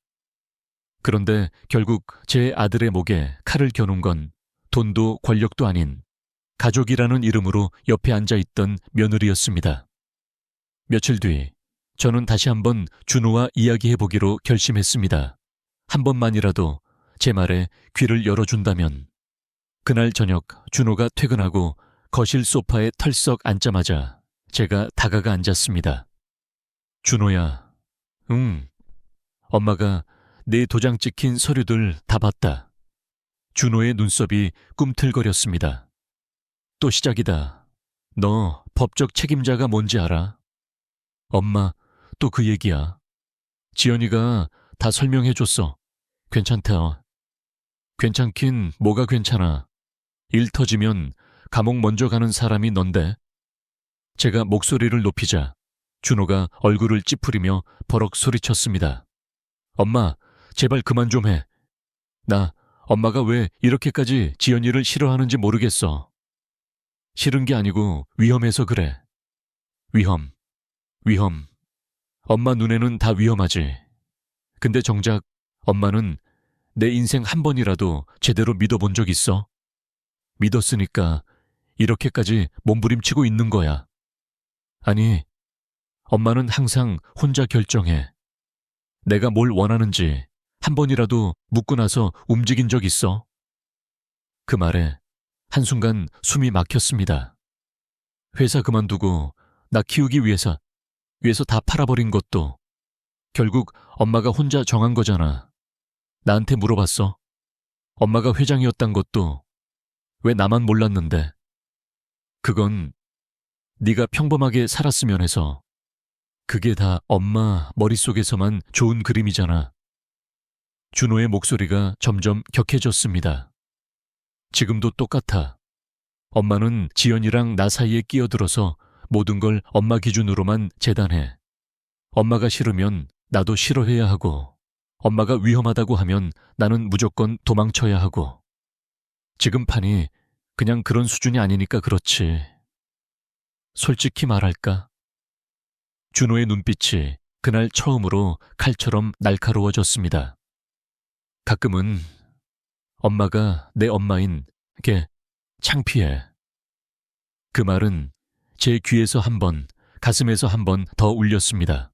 그런데 결국 제 아들의 목에 칼을 겨눈 건 돈도 권력도 아닌 가족이라는 이름으로 옆에 앉아있던 며느리였습니다. 며칠 뒤 저는 다시 한번 준호와 이야기해보기로 결심했습니다. 한 번만이라도 제 말에 귀를 열어준다면. 그날 저녁 준호가 퇴근하고 거실 소파에 털썩 앉자마자 제가 다가가 앉았습니다. 준호야, 응. 엄마가 내 도장 찍힌 서류들 다 봤다. 준호의 눈썹이 꿈틀거렸습니다. 또 시작이다. 너 법적 책임자가 뭔지 알아? 엄마, 또 그 얘기야. 지연이가 다 설명해줬어. 괜찮다. 괜찮긴 뭐가 괜찮아. 일 터지면 감옥 먼저 가는 사람이 넌데. 제가 목소리를 높이자 준호가 얼굴을 찌푸리며 버럭 소리쳤습니다. 엄마, 제발 그만 좀 해. 나 엄마가 왜 이렇게까지 지연이를 싫어하는지 모르겠어. 싫은 게 아니고 위험해서 그래. 위험. 엄마 눈에는 다 위험하지. 근데 정작 엄마는 내 인생 한 번이라도 제대로 믿어본 적 있어? 믿었으니까 이렇게까지 몸부림치고 있는 거야. 아니, 엄마는 항상 혼자 결정해. 내가 뭘 원하는지 한 번이라도 묻고 나서 움직인 적 있어? 그 말에 한순간 숨이 막혔습니다. 회사 그만두고 나 키우기 위해서 다 팔아버린 것도, 결국 엄마가 혼자 정한 거잖아. 나한테 물어봤어. 엄마가 회장이었단 것도 왜 나만 몰랐는데. 그건 네가 평범하게 살았으면 해서. 그게 다 엄마 머릿속에서만 좋은 그림이잖아. 준호의 목소리가 점점 격해졌습니다. 지금도 똑같아. 엄마는 지연이랑 나 사이에 끼어들어서 모든 걸 엄마 기준으로만 재단해. 엄마가 싫으면 나도 싫어해야 하고, 엄마가 위험하다고 하면 나는 무조건 도망쳐야 하고. 지금 판이 그냥 그런 수준이 아니니까 그렇지. 솔직히 말할까? 준호의 눈빛이 그날 처음으로 칼처럼 날카로워졌습니다. 가끔은 엄마가 내 엄마인 게 창피해. 그 말은 제 귀에서 한 번, 가슴에서 한 번 더 울렸습니다.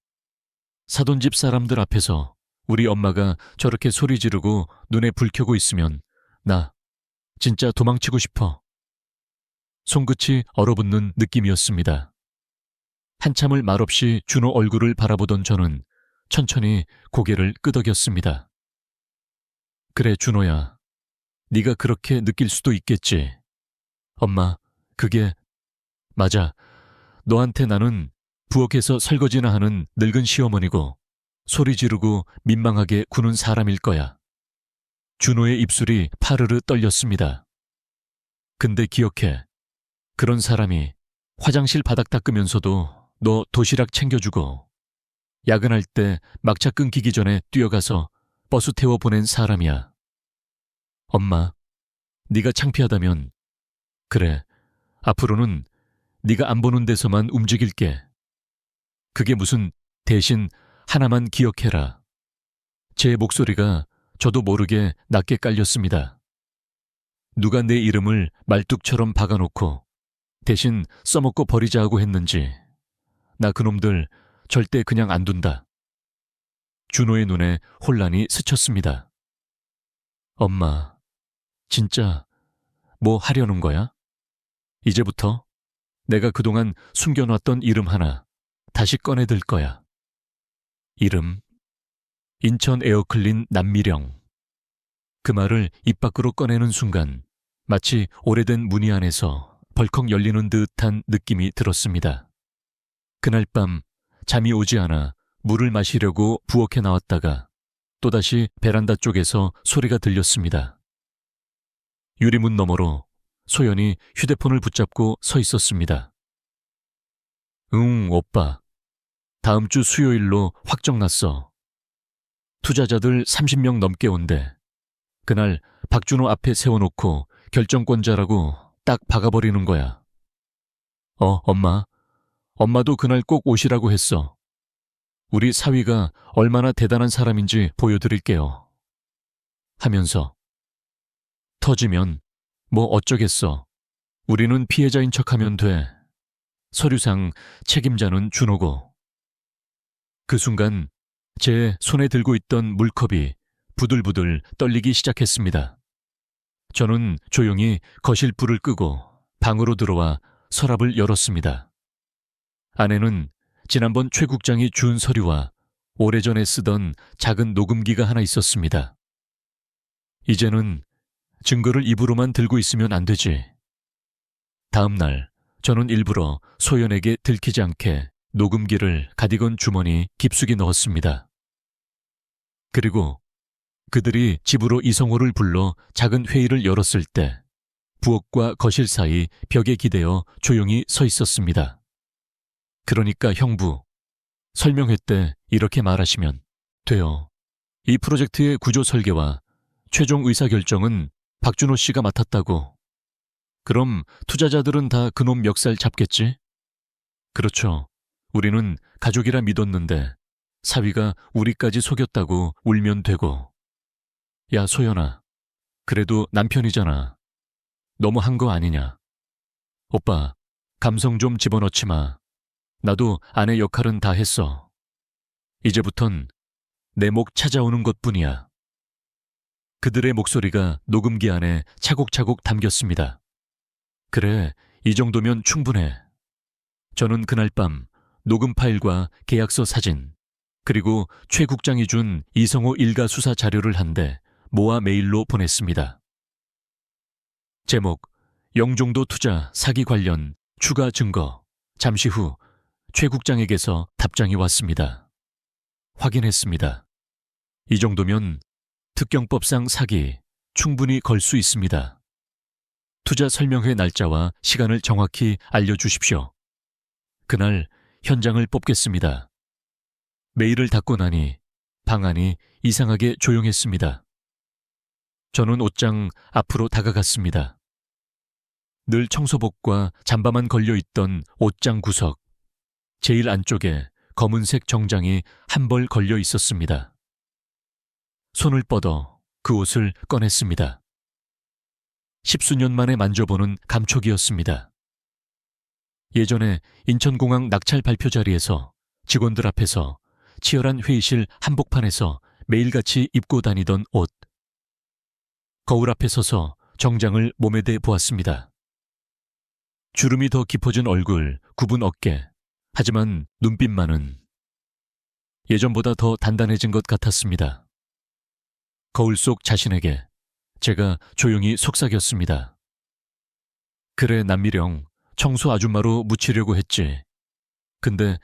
사돈집 사람들 앞에서 우리 엄마가 저렇게 소리 지르고 눈에 불 켜고 있으면 나 진짜 도망치고 싶어. 손끝이 얼어붙는 느낌이었습니다. 한참을 말없이 준호 얼굴을 바라보던 저는 천천히 고개를 끄덕였습니다. 그래, 준호야. 네가 그렇게 느낄 수도 있겠지. 엄마, 그게 맞아. 너한테 나는 부엌에서 설거지나 하는 늙은 시어머니고 소리 지르고 민망하게 구는 사람일 거야. 준호의 입술이 파르르 떨렸습니다. 근데 기억해. 그런 사람이 화장실 바닥 닦으면서도 너 도시락 챙겨주고 야근할 때 막차 끊기기 전에 뛰어가서 버스 태워 보낸 사람이야. 엄마, 네가 창피하다면 그래, 앞으로는 네가 안 보는 데서만 움직일게. 그게 무슨 대신 하나만 기억해라. 제 목소리가 저도 모르게 낮게 깔렸습니다. 누가 내 이름을 말뚝처럼 박아놓고 대신 써먹고 버리자고 했는지 나 그놈들 절대 그냥 안 둔다. 준호의 눈에 혼란이 스쳤습니다. 엄마, 진짜 뭐 하려는 거야? 이제부터 내가 그동안 숨겨놨던 이름 하나 다시 꺼내들 거야. 이름, 인천 에어클린 남미령. 그 말을 입 밖으로 꺼내는 순간 마치 오래된 문이 안에서 벌컥 열리는 듯한 느낌이 들었습니다. 그날 밤 잠이 오지 않아 물을 마시려고 부엌에 나왔다가 또다시 베란다 쪽에서 소리가 들렸습니다. 유리문 너머로 소연이 휴대폰을 붙잡고 서 있었습니다. 응, 오빠. 다음 주 수요일로 확정 났어. 투자자들 30명 넘게 온대. 그날 박준호 앞에 세워놓고 결정권자라고 딱 박아버리는 거야. 엄마. 엄마도 그날 꼭 오시라고 했어. 우리 사위가 얼마나 대단한 사람인지 보여드릴게요. 하면서 터지면 뭐 어쩌겠어. 우리는 피해자인 척하면 돼. 서류상 책임자는 준호고. 그 순간 제 손에 들고 있던 물컵이 부들부들 떨리기 시작했습니다. 저는 조용히 거실 불을 끄고 방으로 들어와 서랍을 열었습니다. 안에는 지난번 최 국장이 준 서류와 오래전에 쓰던 작은 녹음기가 하나 있었습니다. 이제는 증거를 입으로만 들고 있으면 안 되지. 다음 날 저는 일부러 소연에게 들키지 않게 녹음기를 가디건 주머니 깊숙이 넣었습니다. 그리고 그들이 집으로 이성호를 불러 작은 회의를 열었을 때 부엌과 거실 사이 벽에 기대어 조용히 서 있었습니다. 그러니까 형부, 설명회 때 이렇게 말하시면 돼요. 이 프로젝트의 구조 설계와 최종 의사결정은 박준호 씨가 맡았다고. 그럼 투자자들은 다 그놈 멱살 잡겠지? 그렇죠. 우리는 가족이라 믿었는데 사위가 우리까지 속였다고 울면 되고. 야, 소연아. 그래도 남편이잖아. 너무 한 거 아니냐. 오빠, 감성 좀 집어넣지 마. 나도 아내 역할은 다 했어. 이제부턴 내 목 찾아오는 것뿐이야. 그들의 목소리가 녹음기 안에 차곡차곡 담겼습니다. 그래, 이 정도면 충분해. 저는 그날 밤 녹음 파일과 계약서 사진, 그리고 최 국장이 준 이성호 일가 수사 자료를 한데 모아 메일로 보냈습니다. 제목, 영종도 투자 사기 관련 추가 증거. 잠시 후 최 국장에게서 답장이 왔습니다. 확인했습니다. 이 정도면 특경법상 사기 충분히 걸 수 있습니다. 투자 설명회 날짜와 시간을 정확히 알려주십시오. 그날 현장을 뽑겠습니다. 메일을 닫고 나니 방안이 이상하게 조용했습니다. 저는 옷장 앞으로 다가갔습니다. 늘 청소복과 잠바만 걸려있던 옷장 구석. 제일 안쪽에 검은색 정장이 한 벌 걸려 있었습니다. 손을 뻗어 그 옷을 꺼냈습니다. 십수년 만에 만져보는 감촉이었습니다. 예전에 인천공항 낙찰 발표 자리에서 직원들 앞에서 치열한 회의실 한복판에서 매일같이 입고 다니던 옷. 거울 앞에 서서 정장을 몸에 대 보았습니다. 주름이 더 깊어진 얼굴, 굽은 어깨, 하지만 눈빛만은 예전보다 더 단단해진 것 같았습니다. 거울 속 자신에게 제가 조용히 속삭였습니다. 그래, 남미령, 청소 아줌마로 묻히려고 했지. 근데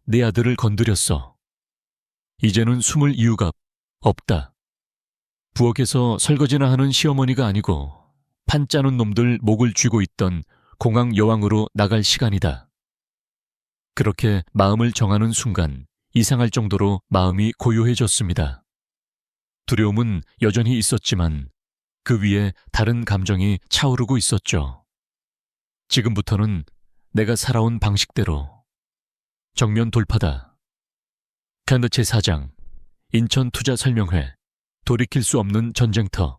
내 아들을 건드렸어. 이제는 숨을 이유가 없다. 부엌에서 설거지나 하는 시어머니가 아니고 판 짜는 놈들 목을 쥐고 있던 공항 여왕으로 나갈 시간이다. 그렇게 마음을 정하는 순간 이상할 정도로 마음이 고요해졌습니다. 두려움은 여전히 있었지만 그 위에 다른 감정이 차오르고 있었죠. 지금부터는 내가 살아온 방식대로. 정면 돌파다. 칸드 제4장 인천 투자 설명회. 돌이킬 수 없는 전쟁터.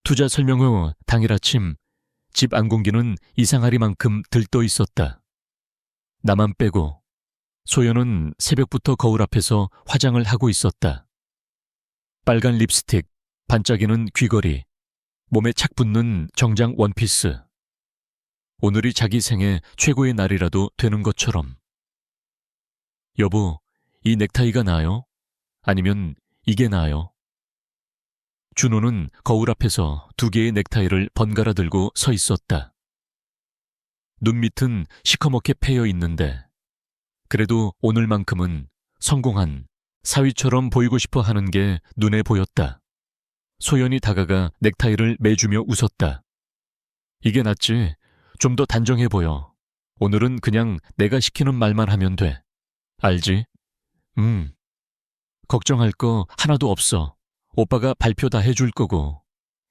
투자 설명회 후 당일 아침 집 안공기는 이상하리만큼 들떠 있었다. 나만 빼고 소연은 새벽부터 거울 앞에서 화장을 하고 있었다. 빨간 립스틱, 반짝이는 귀걸이, 몸에 착 붙는 정장 원피스. 오늘이 자기 생애 최고의 날이라도 되는 것처럼. 여보, 이 넥타이가 나아요? 아니면 이게 나아요? 준호는 거울 앞에서 두 개의 넥타이를 번갈아 들고 서 있었다. 눈 밑은 시커멓게 패여 있는데 그래도 오늘만큼은 성공한 사위처럼 보이고 싶어 하는 게 눈에 보였다. 소연이 다가가 넥타이를 매주며 웃었다. 이게 낫지. 좀 더 단정해 보여. 오늘은 그냥 내가 시키는 말만 하면 돼. 알지? 걱정할 거 하나도 없어. 오빠가 발표 다 해줄 거고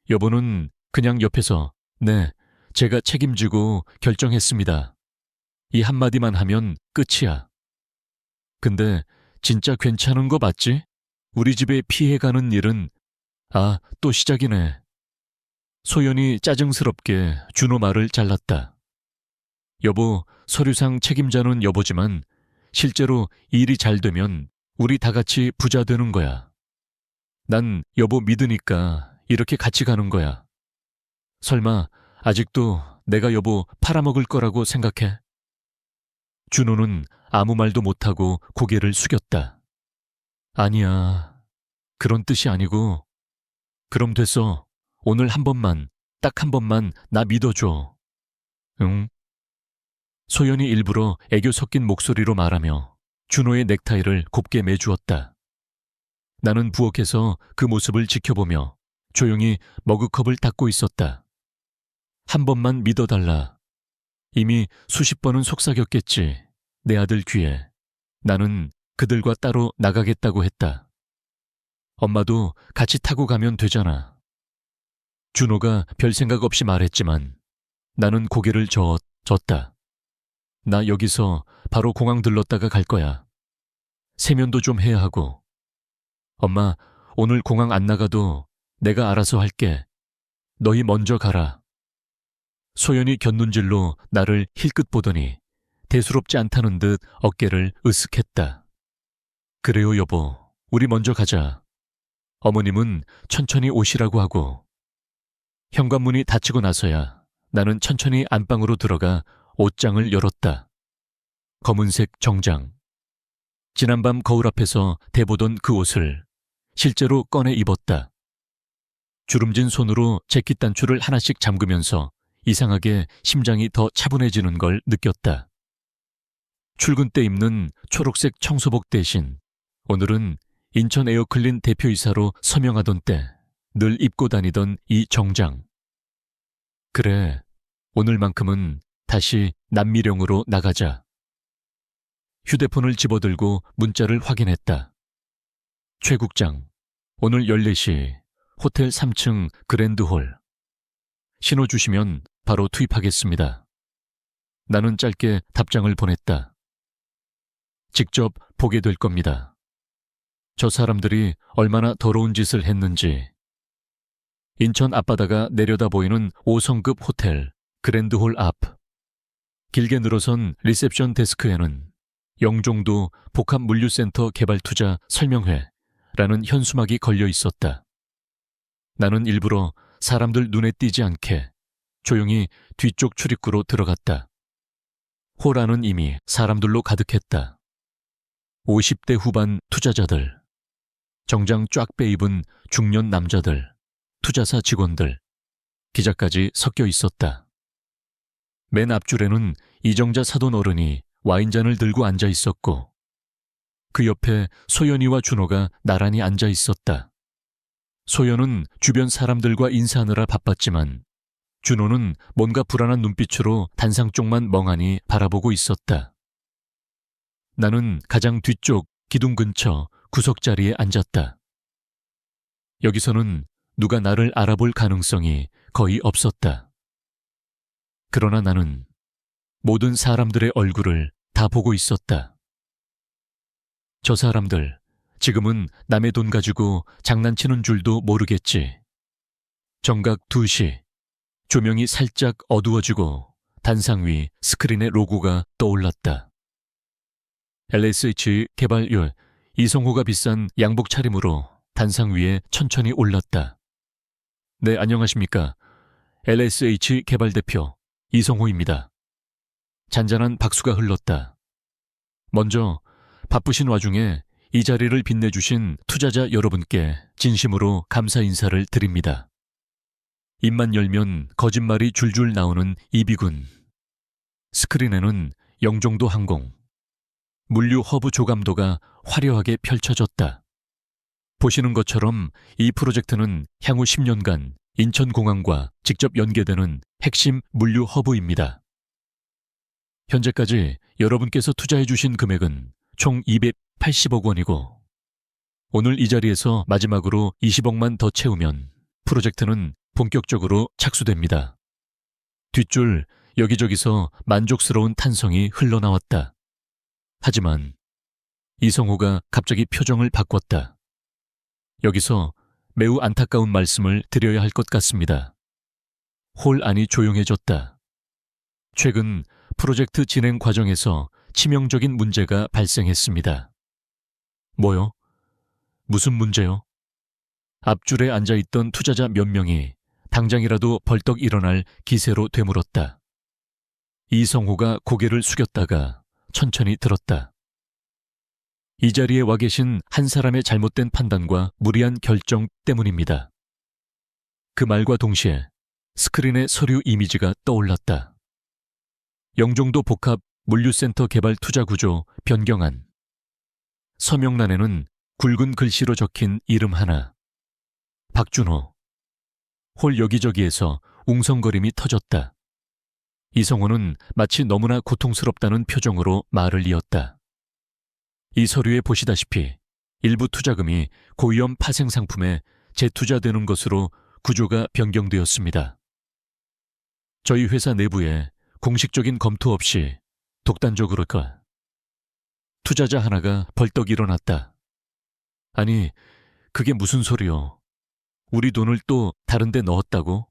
여보는 그냥 옆에서 네, 제가 책임지고 결정했습니다. 이 한마디만 하면 끝이야. 근데 진짜 괜찮은 거 맞지? 우리 집에 피해가는 일은 또 시작이네. 소연이 짜증스럽게 준호 말을 잘랐다. 여보, 서류상 책임자는 여보지만 실제로 일이 잘 되면 우리 다 같이 부자 되는 거야. 난 여보 믿으니까 이렇게 같이 가는 거야. 설마 아직도 내가 여보 팔아먹을 거라고 생각해? 준호는 아무 말도 못하고 고개를 숙였다. 아니야, 그런 뜻이 아니고. 그럼 됐어. 오늘 한 번만, 딱 한 번만 나 믿어줘. 응? 소연이 일부러 애교 섞인 목소리로 말하며 준호의 넥타이를 곱게 매주었다. 나는 부엌에서 그 모습을 지켜보며 조용히 머그컵을 닦고 있었다. 한 번만 믿어달라. 이미 수십 번은 속삭였겠지. 내 아들 귀에. 나는 그들과 따로 나가겠다고 했다. 엄마도 같이 타고 가면 되잖아. 준호가 별 생각 없이 말했지만 나는 고개를 젓다. 나 여기서 바로 공항 들렀다가 갈 거야. 세면도 좀 해야 하고. 엄마, 오늘 공항 안 나가도 내가 알아서 할게. 너희 먼저 가라. 소연이 곁눈질로 나를 힐끗 보더니 대수롭지 않다는 듯 어깨를 으쓱했다. 그래요, 여보. 우리 먼저 가자. 어머님은 천천히 오시라고 하고. 현관문이 닫히고 나서야 나는 천천히 안방으로 들어가 옷장을 열었다. 검은색 정장. 지난밤 거울 앞에서 대보던 그 옷을 실제로 꺼내 입었다. 주름진 손으로 재킷 단추를 하나씩 잠그면서 이상하게 심장이 더 차분해지는 걸 느꼈다. 출근 때 입는 초록색 청소복 대신 오늘은 인천 에어클린 대표이사로 서명하던 때 늘 입고 다니던 이 정장. 그래, 오늘만큼은 다시 남미령으로 나가자. 휴대폰을 집어들고 문자를 확인했다. 최 국장, 오늘 14시 호텔 3층 그랜드홀. 신호 주시면 바로 투입하겠습니다. 나는 짧게 답장을 보냈다. 직접 보게 될 겁니다. 저 사람들이 얼마나 더러운 짓을 했는지. 인천 앞바다가 내려다 보이는 5성급 호텔 그랜드홀 앞. 길게 늘어선 리셉션 데스크에는 영종도 복합물류센터 개발투자 설명회라는 현수막이 걸려 있었다. 나는 일부러 사람들 눈에 띄지 않게 조용히 뒤쪽 출입구로 들어갔다. 홀 안은 이미 사람들로 가득했다. 50대 후반 투자자들, 정장 쫙 빼입은 중년 남자들, 투자사 직원들, 기자까지 섞여 있었다. 맨 앞줄에는 이정자 사돈 어른이 와인잔을 들고 앉아 있었고 그 옆에 소연이와 준호가 나란히 앉아 있었다. 소연은 주변 사람들과 인사하느라 바빴지만 준호는 뭔가 불안한 눈빛으로 단상 쪽만 멍하니 바라보고 있었다. 나는 가장 뒤쪽 기둥 근처 구석자리에 앉았다. 여기서는 누가 나를 알아볼 가능성이 거의 없었다. 그러나 나는 모든 사람들의 얼굴을 다 보고 있었다. 저 사람들, 지금은 남의 돈 가지고 장난치는 줄도 모르겠지. 정각 2시, 조명이 살짝 어두워지고 단상 위 스크린의 로고가 떠올랐다. LSH 개발율 이성호가 비싼 양복 차림으로 단상 위에 천천히 올랐다. 네, 안녕하십니까. LSH 개발 대표 이성호입니다. 잔잔한 박수가 흘렀다. 먼저 바쁘신 와중에 이 자리를 빛내주신 투자자 여러분께 진심으로 감사 인사를 드립니다. 입만 열면 거짓말이 줄줄 나오는 이비군. 스크린에는 영종도 항공, 물류 허브 조감도가 화려하게 펼쳐졌다. 보시는 것처럼 이 프로젝트는 향후 10년간 인천공항과 직접 연계되는 핵심 물류 허브입니다. 현재까지 여러분께서 투자해 주신 금액은 총 280억 원이고 오늘 이 자리에서 마지막으로 20억만 더 채우면 프로젝트는 본격적으로 착수됩니다. 뒷줄 여기저기서 만족스러운 탄성이 흘러나왔다. 하지만 이성호가 갑자기 표정을 바꿨다. 여기서 매우 안타까운 말씀을 드려야 할 것 같습니다. 홀 안이 조용해졌다. 최근 프로젝트 진행 과정에서 치명적인 문제가 발생했습니다. 뭐요? 무슨 문제요? 앞줄에 앉아있던 투자자 몇 명이 당장이라도 벌떡 일어날 기세로 되물었다. 이성호가 고개를 숙였다가 천천히 들었다. 이 자리에 와 계신 한 사람의 잘못된 판단과 무리한 결정 때문입니다. 그 말과 동시에 스크린에 서류 이미지가 떠올랐다. 영종도 복합 물류센터 개발 투자 구조 변경안. 서명란에는 굵은 글씨로 적힌 이름 하나. 박준호. 홀 여기저기에서 웅성거림이 터졌다. 이성호는 마치 너무나 고통스럽다는 표정으로 말을 이었다. 이 서류에 보시다시피 일부 투자금이 고위험 파생 상품에 재투자되는 것으로 구조가 변경되었습니다. 저희 회사 내부에 공식적인 검토 없이 독단적으로 투자자 하나가 벌떡 일어났다. 아니, 그게 무슨 소리요? 우리 돈을 또 다른 데 넣었다고?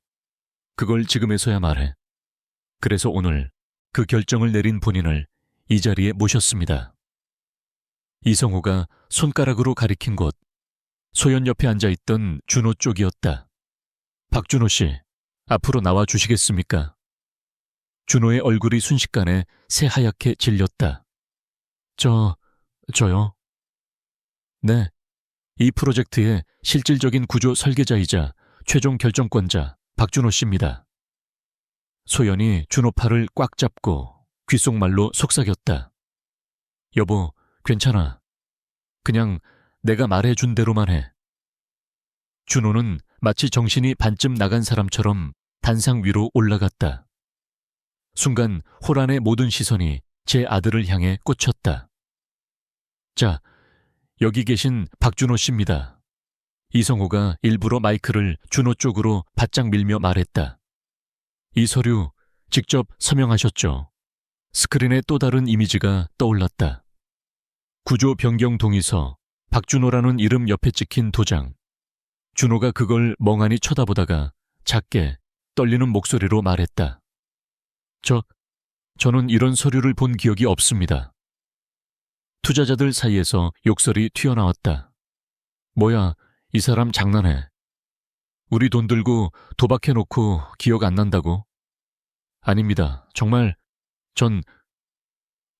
그걸 지금에서야 말해. 그래서 오늘 그 결정을 내린 본인을 이 자리에 모셨습니다. 이성호가 손가락으로 가리킨 곳, 소연 옆에 앉아있던 준호 쪽이었다. 박준호 씨, 앞으로 나와 주시겠습니까? 준호의 얼굴이 순식간에 새하얗게 질렸다. 저요? 네, 이 프로젝트의 실질적인 구조 설계자이자 최종 결정권자 박준호 씨입니다. 소연이 준호 팔을 꽉 잡고 귓속말로 속삭였다. 여보, 괜찮아. 그냥 내가 말해준 대로만 해. 준호는 마치 정신이 반쯤 나간 사람처럼 단상 위로 올라갔다. 순간 호란의 모든 시선이 제 아들을 향해 꽂혔다. 자, 여기 계신 박준호 씨입니다. 이성호가 일부러 마이크를 준호 쪽으로 바짝 밀며 말했다. 이 서류 직접 서명하셨죠? 스크린에 또 다른 이미지가 떠올랐다. 구조 변경 동의서, 박준호라는 이름 옆에 찍힌 도장. 준호가 그걸 멍하니 쳐다보다가 작게 떨리는 목소리로 말했다. 저는 이런 서류를 본 기억이 없습니다. 투자자들 사이에서 욕설이 튀어나왔다. 뭐야, 이 사람 장난해. 우리 돈 들고 도박해놓고 기억 안 난다고? 아닙니다. 정말 전...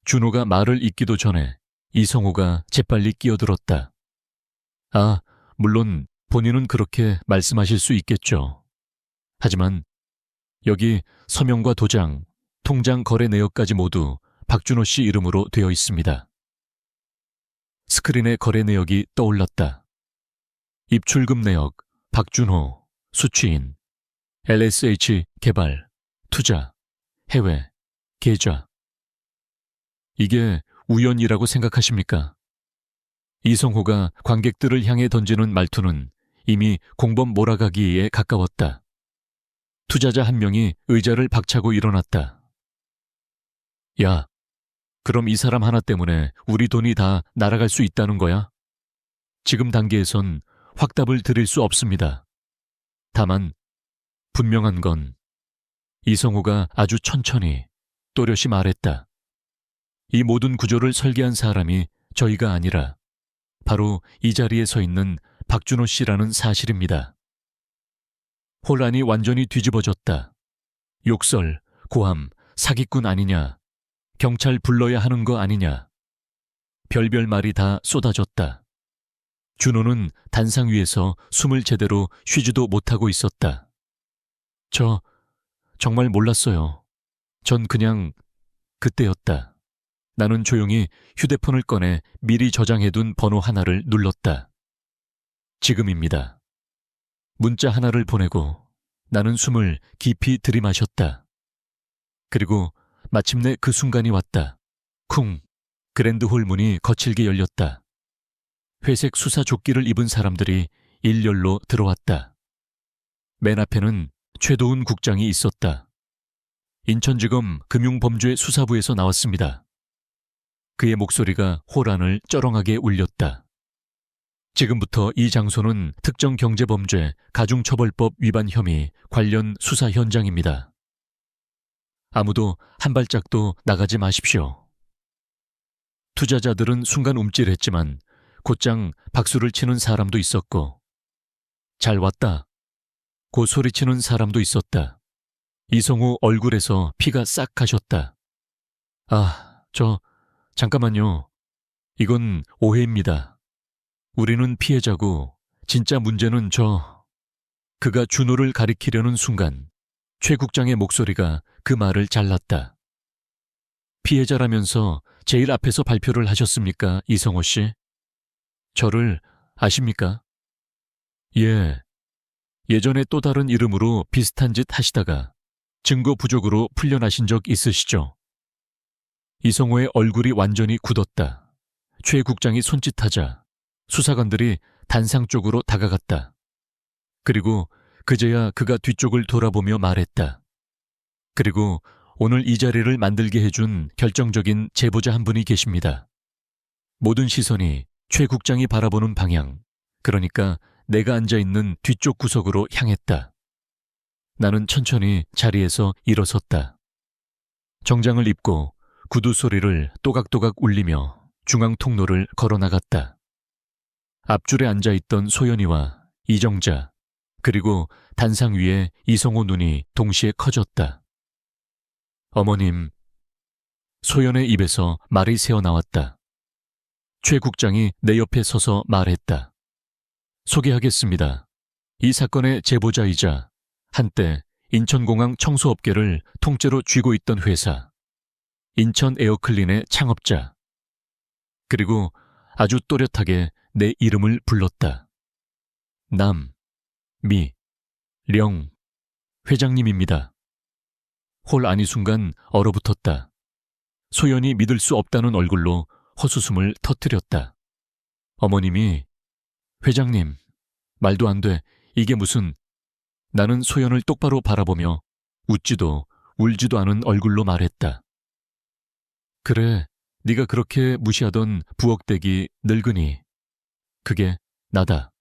준호가 말을 잇기도 전에 이성호가 재빨리 끼어들었다. 아, 물론 본인은 그렇게 말씀하실 수 있겠죠. 하지만 여기 서명과 도장, 통장 거래 내역까지 모두 박준호 씨 이름으로 되어 있습니다. 스크린에 거래 내역이 떠올랐다. 입출금 내역, 박준호, 수취인, LSH 개발, 투자, 해외, 계좌. 이게 우연이라고 생각하십니까? 이성호가 관객들을 향해 던지는 말투는 이미 공범 몰아가기에 가까웠다. 투자자 한 명이 의자를 박차고 일어났다. 야, 그럼 이 사람 하나 때문에 우리 돈이 다 날아갈 수 있다는 거야? 지금 단계에선 확답을 드릴 수 없습니다. 다만 분명한 건 이성호가 아주 천천히 또렷이 말했다. 이 모든 구조를 설계한 사람이 저희가 아니라 바로 이 자리에 서 있는 박준호 씨라는 사실입니다. 혼란이 완전히 뒤집어졌다. 욕설, 고함, 사기꾼 아니냐, 경찰 불러야 하는 거 아니냐. 별별 말이 다 쏟아졌다. 준호는 단상 위에서 숨을 제대로 쉬지도 못하고 있었다. 정말 몰랐어요. 전 그냥 그때였다. 나는 조용히 휴대폰을 꺼내 미리 저장해둔 번호 하나를 눌렀다. 지금입니다. 문자 하나를 보내고 나는 숨을 깊이 들이마셨다. 그리고 마침내 그 순간이 왔다. 쿵! 그랜드홀 문이 거칠게 열렸다. 회색 수사 조끼를 입은 사람들이 일렬로 들어왔다. 맨 앞에는 최도훈 국장이 있었다. 인천지검 금융범죄수사부에서 나왔습니다. 그의 목소리가 호란을 쩌렁하게 울렸다. 지금부터 이 장소는 특정경제범죄 가중처벌법 위반 혐의 관련 수사 현장입니다. 아무도 한 발짝도 나가지 마십시오. 투자자들은 순간 움찔했지만 곧장 박수를 치는 사람도 있었고, 잘 왔다 고 소리치는 사람도 있었다. 이성호 얼굴에서 피가 싹 가셨다. 잠깐만요. 이건 오해입니다. 우리는 피해자고 진짜 문제는 그가 준호를 가리키려는 순간 최 국장의 목소리가 그 말을 잘랐다. 피해자라면서 제일 앞에서 발표를 하셨습니까, 이성호 씨? 저를 아십니까? 예. 예전에 또 다른 이름으로 비슷한 짓 하시다가 증거 부족으로 풀려나신 적 있으시죠? 이성호의 얼굴이 완전히 굳었다. 최 국장이 손짓하자 수사관들이 단상 쪽으로 다가갔다. 그리고 그제야 그가 뒤쪽을 돌아보며 말했다. 그리고 오늘 이 자리를 만들게 해준 결정적인 제보자 한 분이 계십니다. 모든 시선이 최 국장이 바라보는 방향, 그러니까 내가 앉아있는 뒤쪽 구석으로 향했다. 나는 천천히 자리에서 일어섰다. 정장을 입고 구두 소리를 또각또각 울리며 중앙 통로를 걸어나갔다. 앞줄에 앉아있던 소연이와 이정자, 그리고 단상 위에 이성호 눈이 동시에 커졌다. 어머님, 소연의 입에서 말이 새어나왔다. 최 국장이 내 옆에 서서 말했다. 소개하겠습니다. 이 사건의 제보자이자 한때 인천공항 청소업계를 통째로 쥐고 있던 회사, 인천 에어클린의 창업자. 그리고 아주 또렷하게 내 이름을 불렀다. 남, 미, 령, 회장님입니다. 홀 안이 순간 얼어붙었다. 소연이 믿을 수 없다는 얼굴로 헛웃음을 터뜨렸다. 어머님이 회장님, 말도 안 돼. 이게 무슨... 나는 소연을 똑바로 바라보며 웃지도 울지도 않은 얼굴로 말했다. 그래, 네가 그렇게 무시하던 부엌대기 늙은이. 그게 나다.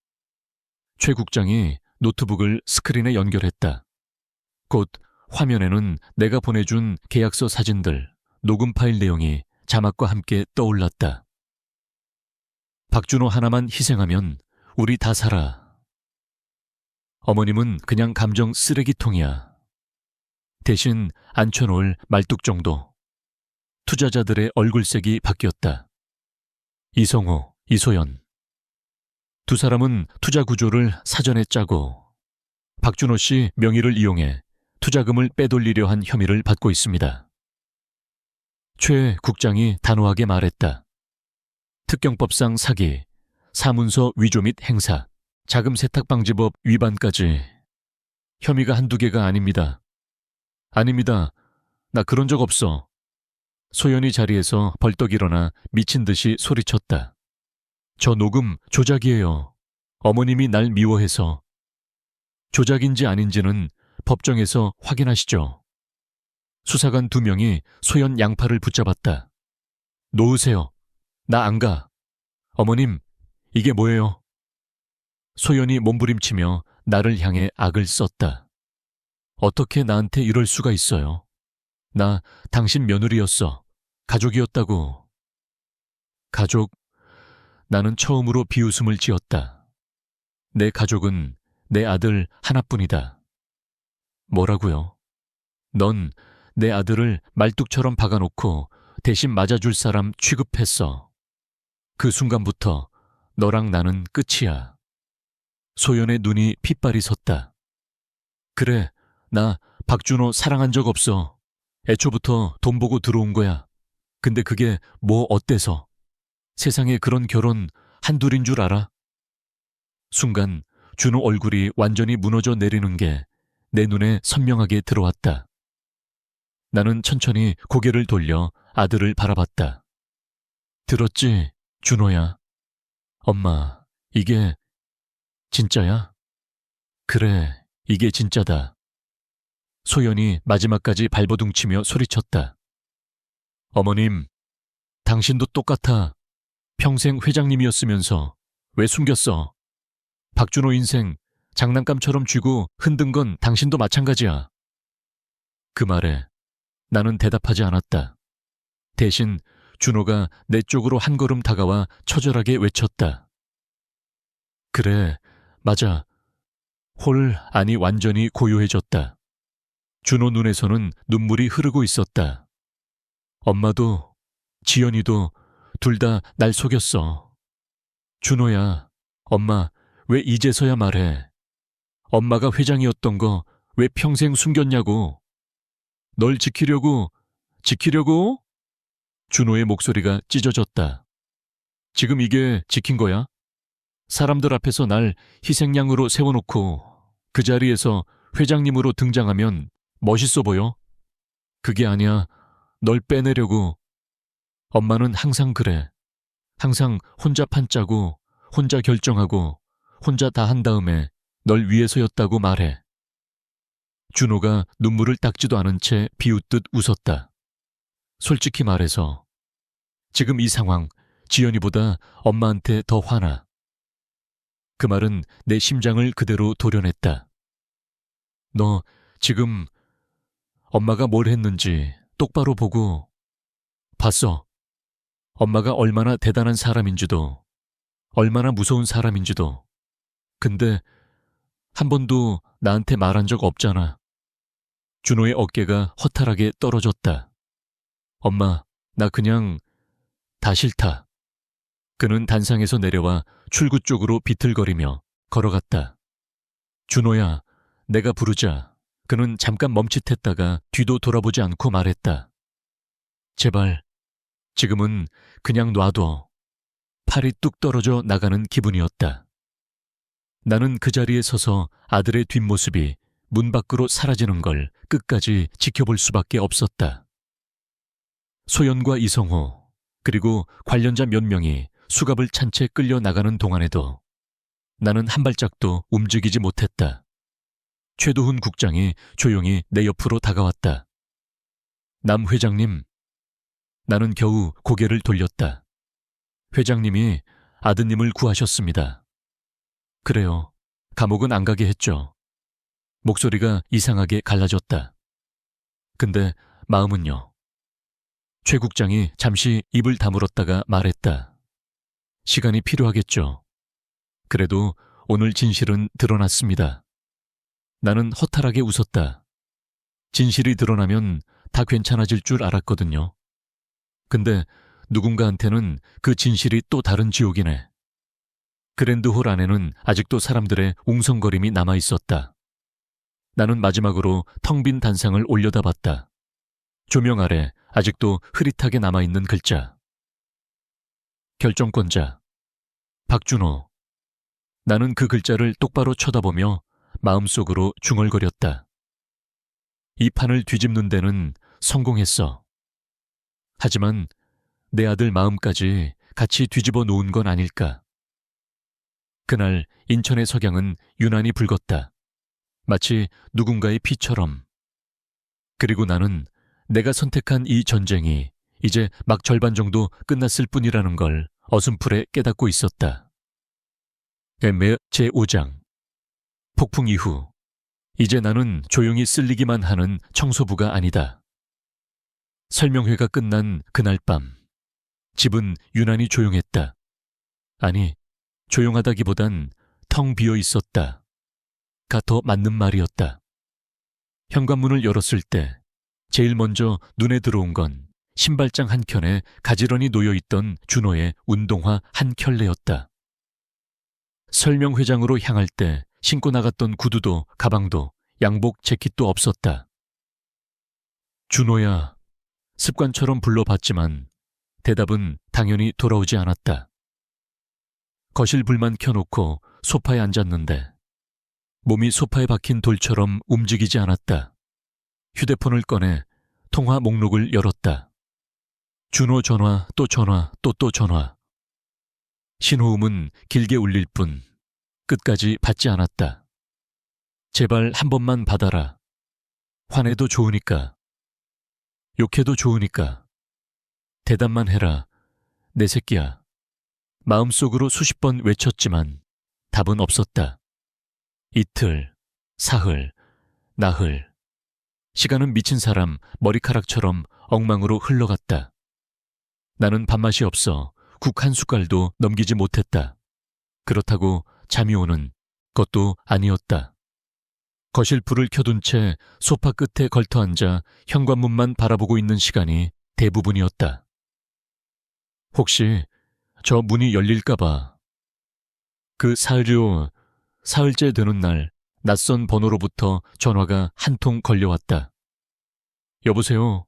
최 국장이 노트북을 스크린에 연결했다. 곧 화면에는 내가 보내준 계약서 사진들, 녹음 파일 내용이 자막과 함께 떠올랐다. 박준호 하나만 희생하면 우리 다 살아. 어머님은 그냥 감정 쓰레기통이야. 대신 앉혀놓을 말뚝 정도. 투자자들의 얼굴색이 바뀌었다. 이성호, 이소연. 두 사람은 투자 구조를 사전에 짜고 박준호 씨 명의를 이용해 투자금을 빼돌리려 한 혐의를 받고 있습니다. 최 국장이 단호하게 말했다. 특경법상 사기, 사문서 위조 및 행사, 자금 세탁방지법 위반까지. 혐의가 한두 개가 아닙니다. 아닙니다. 나 그런 적 없어. 소연이 자리에서 벌떡 일어나 미친 듯이 소리쳤다. 저 녹음 조작이에요. 어머님이 날 미워해서. 조작인지 아닌지는 법정에서 확인하시죠. 수사관 2명이 소연 양팔을 붙잡았다. 놓으세요. 나 안 가. 어머님, 이게 뭐예요? 소연이 몸부림치며 나를 향해 악을 썼다. 어떻게 나한테 이럴 수가 있어요? 나 당신 며느리였어. 가족이었다고. 가족? 나는 처음으로 비웃음을 지었다. 내 가족은 내 아들 하나뿐이다. 뭐라고요? 넌 내 아들을 말뚝처럼 박아놓고 대신 맞아줄 사람 취급했어. 그 순간부터 너랑 나는 끝이야. 소연의 눈이 핏발이 섰다. 그래, 나 박준호 사랑한 적 없어. 애초부터 돈 보고 들어온 거야. 근데 그게 뭐 어때서? 세상에 그런 결혼 한둘인 줄 알아? 순간 준호 얼굴이 완전히 무너져 내리는 게 내 눈에 선명하게 들어왔다. 나는 천천히 고개를 돌려 아들을 바라봤다. 들었지, 준호야? 엄마, 이게 진짜야? 그래, 이게 진짜다. 소연이 마지막까지 발버둥치며 소리쳤다. 어머님, 당신도 똑같아. 평생 회장님이었으면서 왜 숨겼어? 박준호 인생 장난감처럼 쥐고 흔든 건 당신도 마찬가지야. 그 말에 나는 대답하지 않았다. 대신 준호가 내 쪽으로 한 걸음 다가와 처절하게 외쳤다. 그래, 맞아. 홀 안이 완전히 고요해졌다. 준호 눈에서는 눈물이 흐르고 있었다. 엄마도 지연이도 둘 다 날 속였어. 준호야, 엄마 왜 이제서야 말해? 엄마가 회장이었던 거 왜 평생 숨겼냐고. 널 지키려고. 준호의 목소리가 찢어졌다. 지금 이게 지킨 거야? 사람들 앞에서 날 희생양으로 세워놓고 그 자리에서 회장님으로 등장하면 멋있어 보여? 그게 아니야. 널 빼내려고. 엄마는 항상 그래. 항상 혼자 판 짜고 혼자 결정하고 혼자 다 한 다음에 널 위해서였다고 말해. 준호가 눈물을 닦지도 않은 채 비웃듯 웃었다. 솔직히 말해서 지금 이 상황 지연이보다 엄마한테 더 화나. 그 말은 내 심장을 그대로 도려냈다. 너 지금 엄마가 뭘 했는지 똑바로 보고 봤어. 엄마가 얼마나 대단한 사람인지도 얼마나 무서운 사람인지도. 근데 한 번도 나한테 말한 적 없잖아. 준호의 어깨가 허탈하게 떨어졌다. 엄마, 나 그냥 다 싫다. 그는 단상에서 내려와 출구 쪽으로 비틀거리며 걸어갔다. 준호야, 내가 부르자. 그는 잠깐 멈칫했다가 뒤도 돌아보지 않고 말했다. 제발, 지금은 그냥 놔둬. 팔이 뚝 떨어져 나가는 기분이었다. 나는 그 자리에 서서 아들의 뒷모습이 문 밖으로 사라지는 걸 끝까지 지켜볼 수밖에 없었다. 소연과 이성호, 그리고 관련자 몇 명이 수갑을 찬 채 끌려 나가는 동안에도 나는 한 발짝도 움직이지 못했다. 최도훈 국장이 조용히 내 옆으로 다가왔다. 남 회장님. 나는 겨우 고개를 돌렸다. 회장님이 아드님을 구하셨습니다. 그래요. 감옥은 안 가게 했죠. 목소리가 이상하게 갈라졌다. 근데 마음은요. 최 국장이 잠시 입을 다물었다가 말했다. 시간이 필요하겠죠. 그래도 오늘 진실은 드러났습니다. 나는 허탈하게 웃었다. 진실이 드러나면 다 괜찮아질 줄 알았거든요. 근데 누군가한테는 그 진실이 또 다른 지옥이네. 그랜드홀 안에는 아직도 사람들의 웅성거림이 남아있었다. 나는 마지막으로 텅 빈 단상을 올려다봤다. 조명 아래 아직도 흐릿하게 남아있는 글자. 결정권자. 박준호. 나는 그 글자를 똑바로 쳐다보며 마음속으로 중얼거렸다. 이 판을 뒤집는 데는 성공했어. 하지만 내 아들 마음까지 같이 뒤집어 놓은 건 아닐까. 그날 인천의 석양은 유난히 붉었다. 마치 누군가의 피처럼. 그리고 나는 내가 선택한 이 전쟁이 이제 막 절반 정도 끝났을 뿐이라는 걸 어슴풀에 깨닫고 있었다. 엠메 제5장. 폭풍 이후 이제 나는 조용히 쓸리기만 하는 청소부가 아니다. 설명회가 끝난 그날 밤 집은 유난히 조용했다. 아니, 조용하다기보단 텅 비어 있었다. 가 더 맞는 말이었다. 현관문을 열었을 때 제일 먼저 눈에 들어온 건 신발장 한 켠에 가지런히 놓여있던 준호의 운동화 한 켤레였다. 설명회장으로 향할 때 신고 나갔던 구두도 가방도 양복 재킷도 없었다. 준호야, 습관처럼 불러봤지만 대답은 당연히 돌아오지 않았다. 거실 불만 켜놓고 소파에 앉았는데 몸이 소파에 박힌 돌처럼 움직이지 않았다. 휴대폰을 꺼내 통화 목록을 열었다. 준호 전화, 또 전화, 또 전화. 신호음은 길게 울릴 뿐 끝까지 받지 않았다. 제발 한 번만 받아라. 화내도 좋으니까. 욕해도 좋으니까. 대답만 해라. 내 새끼야. 마음속으로 수십 번 외쳤지만 답은 없었다. 이틀, 사흘, 나흘. 시간은 미친 사람 머리카락처럼 엉망으로 흘러갔다. 나는 밥맛이 없어 국 한 숟갈도 넘기지 못했다. 그렇다고 잠이 오는 것도 아니었다. 거실 불을 켜둔 채 소파 끝에 걸터앉아 현관문만 바라보고 있는 시간이 대부분이었다. 혹시 저 문이 열릴까봐. 그 사흘째 되는 날 낯선 번호로부터 전화가 한 통 걸려왔다. 여보세요.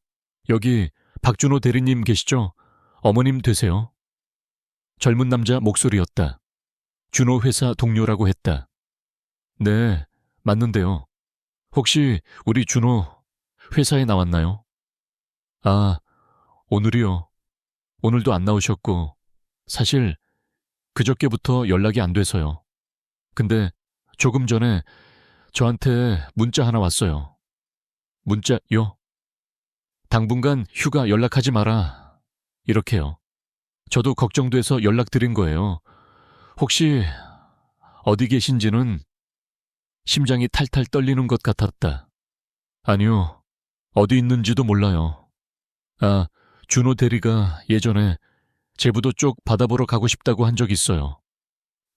여기 박준호 대리님 계시죠? 어머님 되세요? 젊은 남자 목소리였다. 준호 회사 동료라고 했다. 네, 맞는데요. 혹시 우리 준호 회사에 나왔나요? 아, 오늘이요. 오늘도 안 나오셨고 사실 그저께부터 연락이 안 돼서요. 근데 조금 전에 저한테 문자 하나 왔어요. 문자요? 당분간 휴가 연락하지 마라. 이렇게요. 저도 걱정돼서 연락드린 거예요. 혹시 어디 계신지는. 심장이 탈탈 떨리는 것 같았다. 아니요. 어디 있는지도 몰라요. 아, 준호 대리가 예전에 제부도 쪽 바다보러 가고 싶다고 한 적 있어요.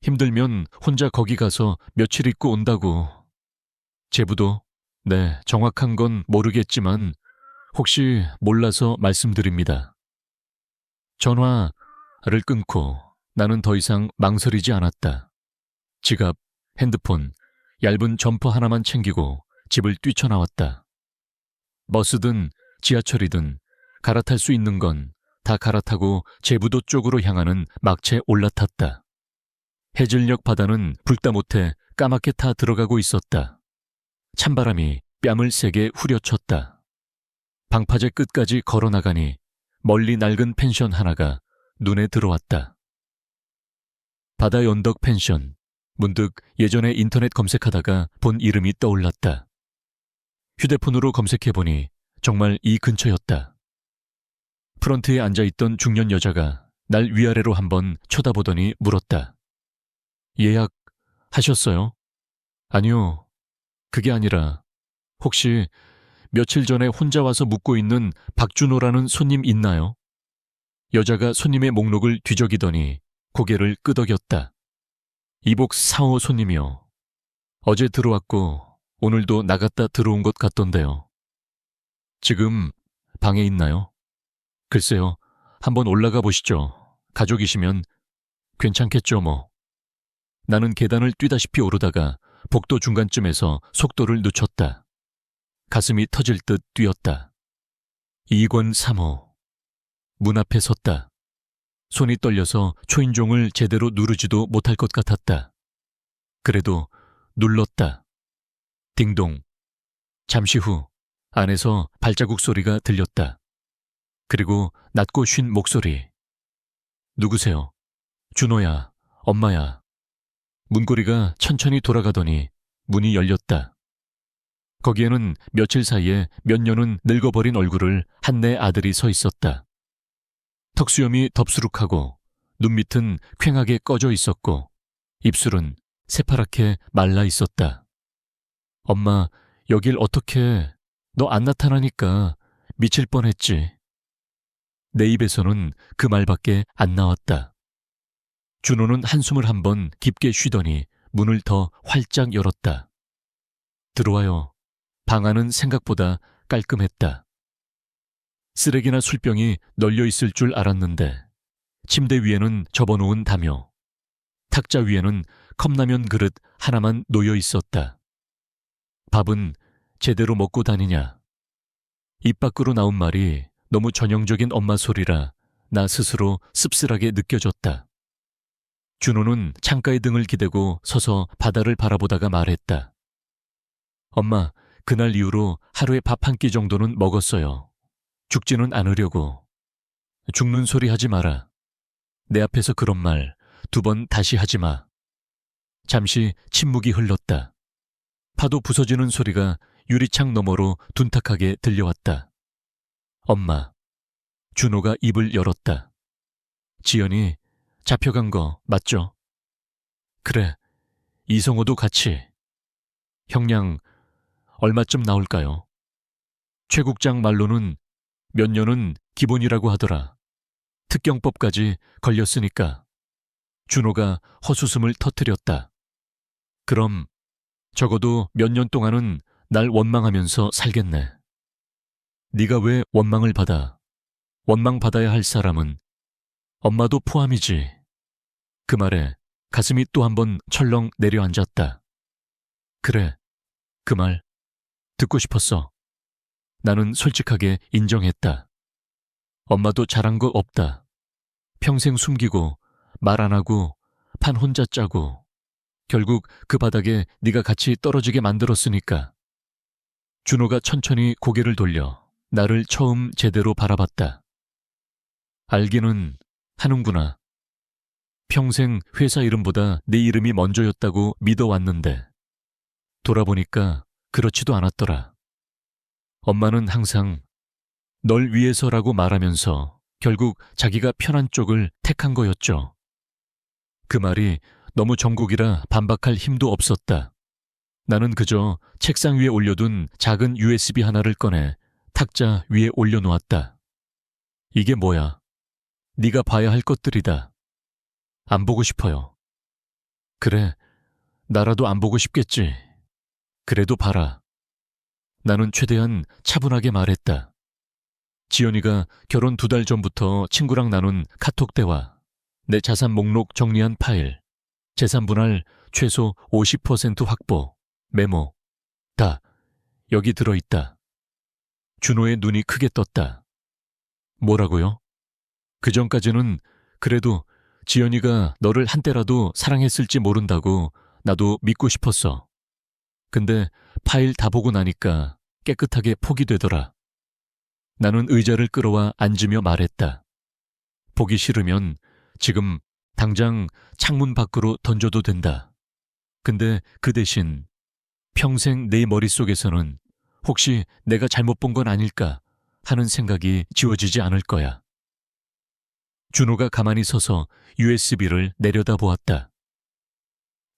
힘들면 혼자 거기 가서 며칠 있고 온다고. 제부도? 네, 정확한 건 모르겠지만 혹시 몰라서 말씀드립니다. 전화를 끊고 나는 더 이상 망설이지 않았다. 지갑, 핸드폰, 얇은 점퍼 하나만 챙기고 집을 뛰쳐나왔다. 버스든 지하철이든 갈아탈 수 있는 건 다 갈아타고 제부도 쪽으로 향하는 막채 올라탔다. 해질녘 바다는 불다 못해 까맣게 타 들어가고 있었다. 찬바람이 뺨을 세게 후려쳤다. 방파제 끝까지 걸어나가니 멀리 낡은 펜션 하나가 눈에 들어왔다. 바다 연덕 펜션. 문득 예전에 인터넷 검색하다가 본 이름이 떠올랐다. 휴대폰으로 검색해보니 정말 이 근처였다. 프런트에 앉아있던 중년 여자가 날 위아래로 한번 쳐다보더니 물었다. 예약 하셨어요? 아니요. 그게 아니라 혹시 며칠 전에 혼자 와서 묵고 있는 박준호라는 손님 있나요? 여자가 손님의 목록을 뒤적이더니 고개를 끄덕였다. 이복 4호 손님이요. 어제 들어왔고 오늘도 나갔다 들어온 것 같던데요. 지금 방에 있나요? 글쎄요. 한번 올라가 보시죠. 가족이시면 괜찮겠죠 뭐. 나는 계단을 뛰다시피 오르다가 복도 중간쯤에서 속도를 늦췄다. 가슴이 터질 듯 뛰었다. 2권 3호. 문 앞에 섰다. 손이 떨려서 초인종을 제대로 누르지도 못할 것 같았다. 그래도 눌렀다. 딩동. 잠시 후 안에서 발자국 소리가 들렸다. 그리고 낮고 쉰 목소리. 누구세요? 준호야, 엄마야. 문고리가 천천히 돌아가더니 문이 열렸다. 거기에는 며칠 사이에 몇 년은 늙어버린 얼굴을 한 내 아들이 서 있었다. 턱수염이 덥수룩하고 눈밑은 퀭하게 꺼져 있었고 입술은 새파랗게 말라 있었다. 엄마, 여길 어떻게... 너 안 나타나니까 미칠 뻔했지. 내 입에서는 그 말밖에 안 나왔다. 준호는 한숨을 한번 깊게 쉬더니 문을 더 활짝 열었다. 들어와요. 방 안은 생각보다 깔끔했다. 쓰레기나 술병이 널려 있을 줄 알았는데 침대 위에는 접어놓은 담요, 탁자 위에는 컵라면 그릇 하나만 놓여 있었다. 밥은 제대로 먹고 다니냐? 입 밖으로 나온 말이 너무 전형적인 엄마 소리라 나 스스로 씁쓸하게 느껴졌다. 준호는 창가에 등을 기대고 서서 바다를 바라보다가 말했다. 엄마, 그날 이후로 하루에 밥 한 끼 정도는 먹었어요. 죽지는 않으려고. 죽는 소리 하지 마라. 내 앞에서 그런 말 2번 다시 하지 마. 잠시 침묵이 흘렀다. 파도 부서지는 소리가 유리창 너머로 둔탁하게 들려왔다. 엄마. 준호가 입을 열었다. 지연이 잡혀간 거 맞죠? 그래. 이성호도 같이. 형량 얼마쯤 나올까요? 최 국장 말로는 몇 년은 기본이라고 하더라. 특경법까지 걸렸으니까. 준호가 헛웃음을 터뜨렸다. 그럼 적어도 몇 년 동안은 날 원망하면서 살겠네. 네가 왜 원망을 받아? 원망받아야 할 사람은 엄마도 포함이지. 그 말에 가슴이 또 한 번 철렁 내려앉았다. 그래, 그 말 듣고 싶었어. 나는 솔직하게 인정했다. 엄마도 잘한 거 없다. 평생 숨기고 말 안 하고 판 혼자 짜고 결국 그 바닥에 네가 같이 떨어지게 만들었으니까. 준호가 천천히 고개를 돌려 나를 처음 제대로 바라봤다. 알기는 하는구나. 평생 회사 이름보다 내 이름이 먼저였다고 믿어왔는데 돌아보니까 그렇지도 않았더라. 엄마는 항상 널 위해서라고 말하면서 결국 자기가 편한 쪽을 택한 거였죠. 그 말이 너무 정곡이라 반박할 힘도 없었다. 나는 그저 책상 위에 올려둔 작은 USB 하나를 꺼내 탁자 위에 올려놓았다. 이게 뭐야? 네가 봐야 할 것들이다. 안 보고 싶어요. 그래, 나라도 안 보고 싶겠지. 그래도 봐라. 나는 최대한 차분하게 말했다. 지연이가 결혼 2달 전부터 친구랑 나눈 카톡 대화. 내 자산 목록 정리한 파일, 재산 분할 최소 50% 확보, 메모, 다 여기 들어있다. 준호의 눈이 크게 떴다. 뭐라고요? 그전까지는 그래도 지연이가 너를 한때라도 사랑했을지 모른다고 나도 믿고 싶었어. 근데 파일 다 보고 나니까 깨끗하게 포기되더라. 나는 의자를 끌어와 앉으며 말했다. 보기 싫으면 지금 당장 창문 밖으로 던져도 된다. 근데 그 대신 평생 내 머릿속에서는 혹시 내가 잘못 본 건 아닐까 하는 생각이 지워지지 않을 거야. 준호가 가만히 서서 USB를 내려다보았다.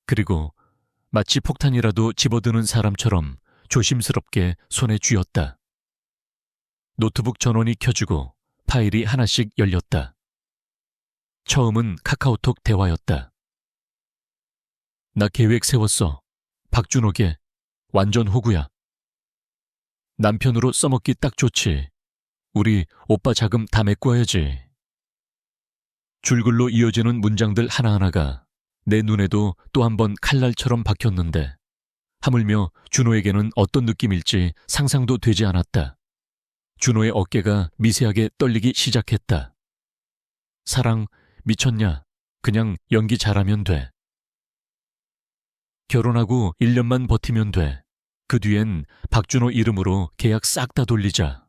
그리고 마치 폭탄이라도 집어드는 사람처럼 조심스럽게 손에 쥐었다. 노트북 전원이 켜지고 파일이 하나씩 열렸다. 처음은 카카오톡 대화였다. 나 계획 세웠어. 박준호게 완전 호구야. 남편으로 써먹기 딱 좋지. 우리 오빠 자금 다 메꿔야지. 줄글로 이어지는 문장들 하나하나가 내 눈에도 또 한 번 칼날처럼 박혔는데 하물며 준호에게는 어떤 느낌일지 상상도 되지 않았다. 준호의 어깨가 미세하게 떨리기 시작했다. 사랑 미쳤냐? 그냥 연기 잘하면 돼. 결혼하고 1년만 버티면 돼. 그 뒤엔 박준호 이름으로 계약 싹 다 돌리자.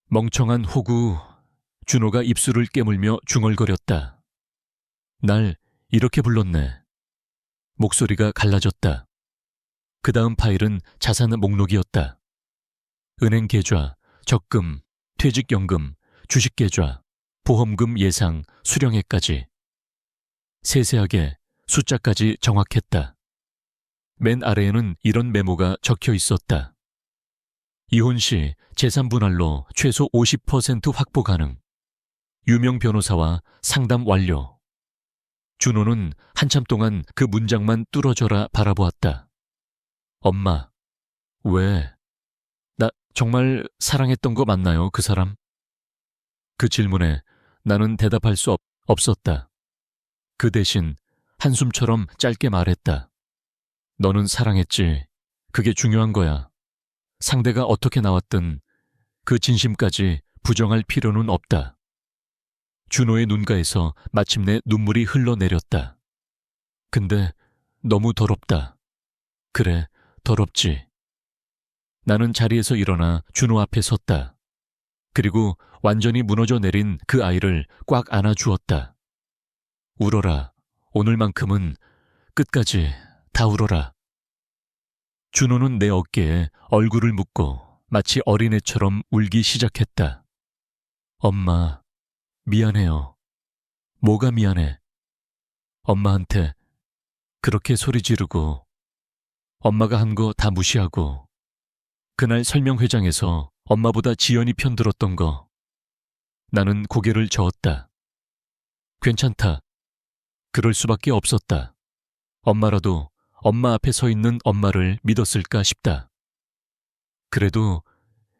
멍청한 호구. 준호가 입술을 깨물며 중얼거렸다. 날 이렇게 불렀네. 목소리가 갈라졌다. 그 다음 파일은 자산 목록이었다. 은행 계좌, 적금, 퇴직연금, 주식계좌, 보험금 예상, 수령액까지. 세세하게 숫자까지 정확했다. 맨 아래에는 이런 메모가 적혀 있었다. 이혼 시 재산 분할로 최소 50% 확보 가능. 유명 변호사와 상담 완료. 준호는 한참 동안 그 문장만 뚫어져라 바라보았다. 엄마, 왜? 나 정말 사랑했던 거 맞나요, 그 사람? 그 질문에 나는 대답할 수 없었다. 그 대신 한숨처럼 짧게 말했다. 너는 사랑했지. 그게 중요한 거야. 상대가 어떻게 나왔든 그 진심까지 부정할 필요는 없다. 준호의 눈가에서 마침내 눈물이 흘러내렸다. 근데 너무 더럽다. 그래, 더럽지. 나는 자리에서 일어나 준호 앞에 섰다. 그리고 완전히 무너져 내린 그 아이를 꽉 안아주었다. 울어라. 오늘만큼은 끝까지 다 울어라. 준호는 내 어깨에 얼굴을 묻고 마치 어린애처럼 울기 시작했다. 엄마, 미안해요. 뭐가 미안해? 엄마한테 그렇게 소리 지르고 엄마가 한 거 다 무시하고 그날 설명회장에서 엄마보다 지연이 편 들었던 거. 나는 고개를 저었다. 괜찮다. 그럴 수밖에 없었다. 엄마라도 엄마 앞에 서 있는 엄마를 믿었을까 싶다. 그래도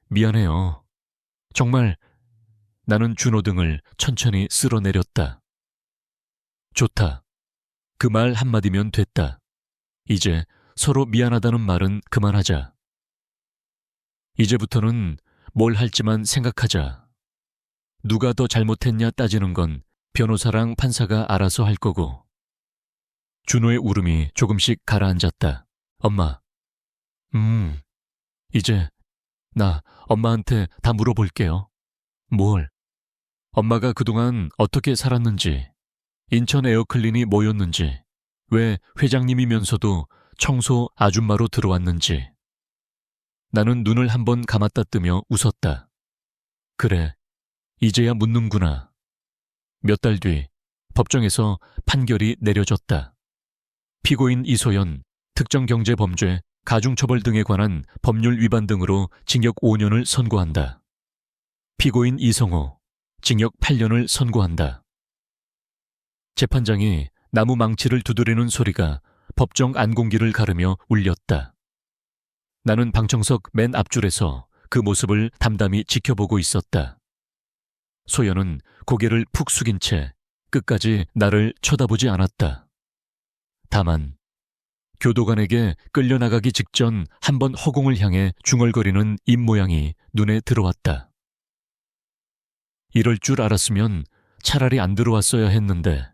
미안해요. 정말. 나는 준호 등을 천천히 쓸어내렸다. 좋다. 그 말 한마디면 됐다. 이제 서로 미안하다는 말은 그만하자. 이제부터는 뭘 할지만 생각하자. 누가 더 잘못했냐 따지는 건 변호사랑 판사가 알아서 할 거고. 준호의 울음이 조금씩 가라앉았다. 엄마. 이제 나 엄마한테 다 물어볼게요. 뭘? 엄마가 그동안 어떻게 살았는지, 인천 에어클린이 뭐였는지, 왜 회장님이면서도 청소 아줌마로 들어왔는지. 나는 눈을 한번 감았다 뜨며 웃었다. 그래, 이제야 묻는구나. 몇 달 뒤 법정에서 판결이 내려졌다. 피고인 이소연, 특정경제범죄, 가중처벌 등에 관한 법률 위반 등으로 징역 5년을 선고한다. 피고인 이성호, 징역 8년을 선고한다. 재판장이 나무 망치를 두드리는 소리가 법정 안공기를 가르며 울렸다. 나는 방청석 맨 앞줄에서 그 모습을 담담히 지켜보고 있었다. 소연은 고개를 푹 숙인 채 끝까지 나를 쳐다보지 않았다. 다만 교도관에게 끌려나가기 직전 한 번 허공을 향해 중얼거리는 입모양이 눈에 들어왔다. 이럴 줄 알았으면 차라리 안 들어왔어야 했는데,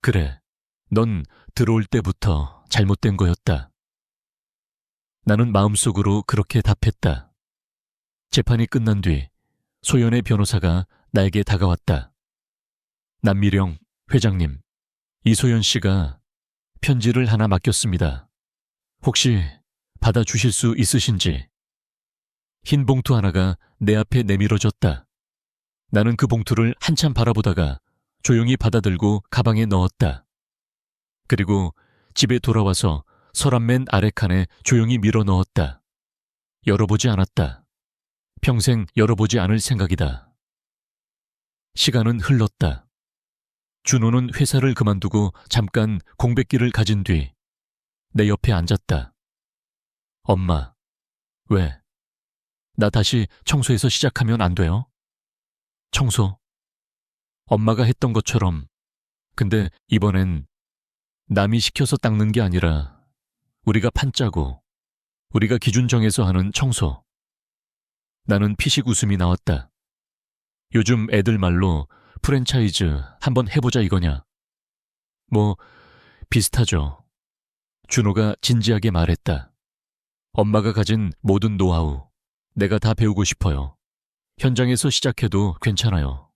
그래, 넌 들어올 때부터 잘못된 거였다. 나는 마음속으로 그렇게 답했다. 재판이 끝난 뒤 소연의 변호사가 나에게 다가왔다. 남미령 회장님, 이소연 씨가 편지를 하나 맡겼습니다. 혹시 받아주실 수 있으신지. 흰 봉투 하나가 내 앞에 내밀어졌다. 나는 그 봉투를 한참 바라보다가 조용히 받아들고 가방에 넣었다. 그리고 집에 돌아와서 서랍맨 아래칸에 조용히 밀어 넣었다. 열어보지 않았다. 평생 열어보지 않을 생각이다. 시간은 흘렀다. 준호는 회사를 그만두고 잠깐 공백기를 가진 뒤 내 옆에 앉았다. 엄마, 왜? 나 다시 청소해서 시작하면 안 돼요? 청소? 엄마가 했던 것처럼. 근데 이번엔 남이 시켜서 닦는 게 아니라 우리가 판 짜고 우리가 기준 정해서 하는 청소. 나는 피식 웃음이 나왔다. 요즘 애들 말로 프랜차이즈 한번 해보자 이거냐. 뭐 비슷하죠. 준호가 진지하게 말했다. 엄마가 가진 모든 노하우 내가 다 배우고 싶어요. 현장에서 시작해도 괜찮아요.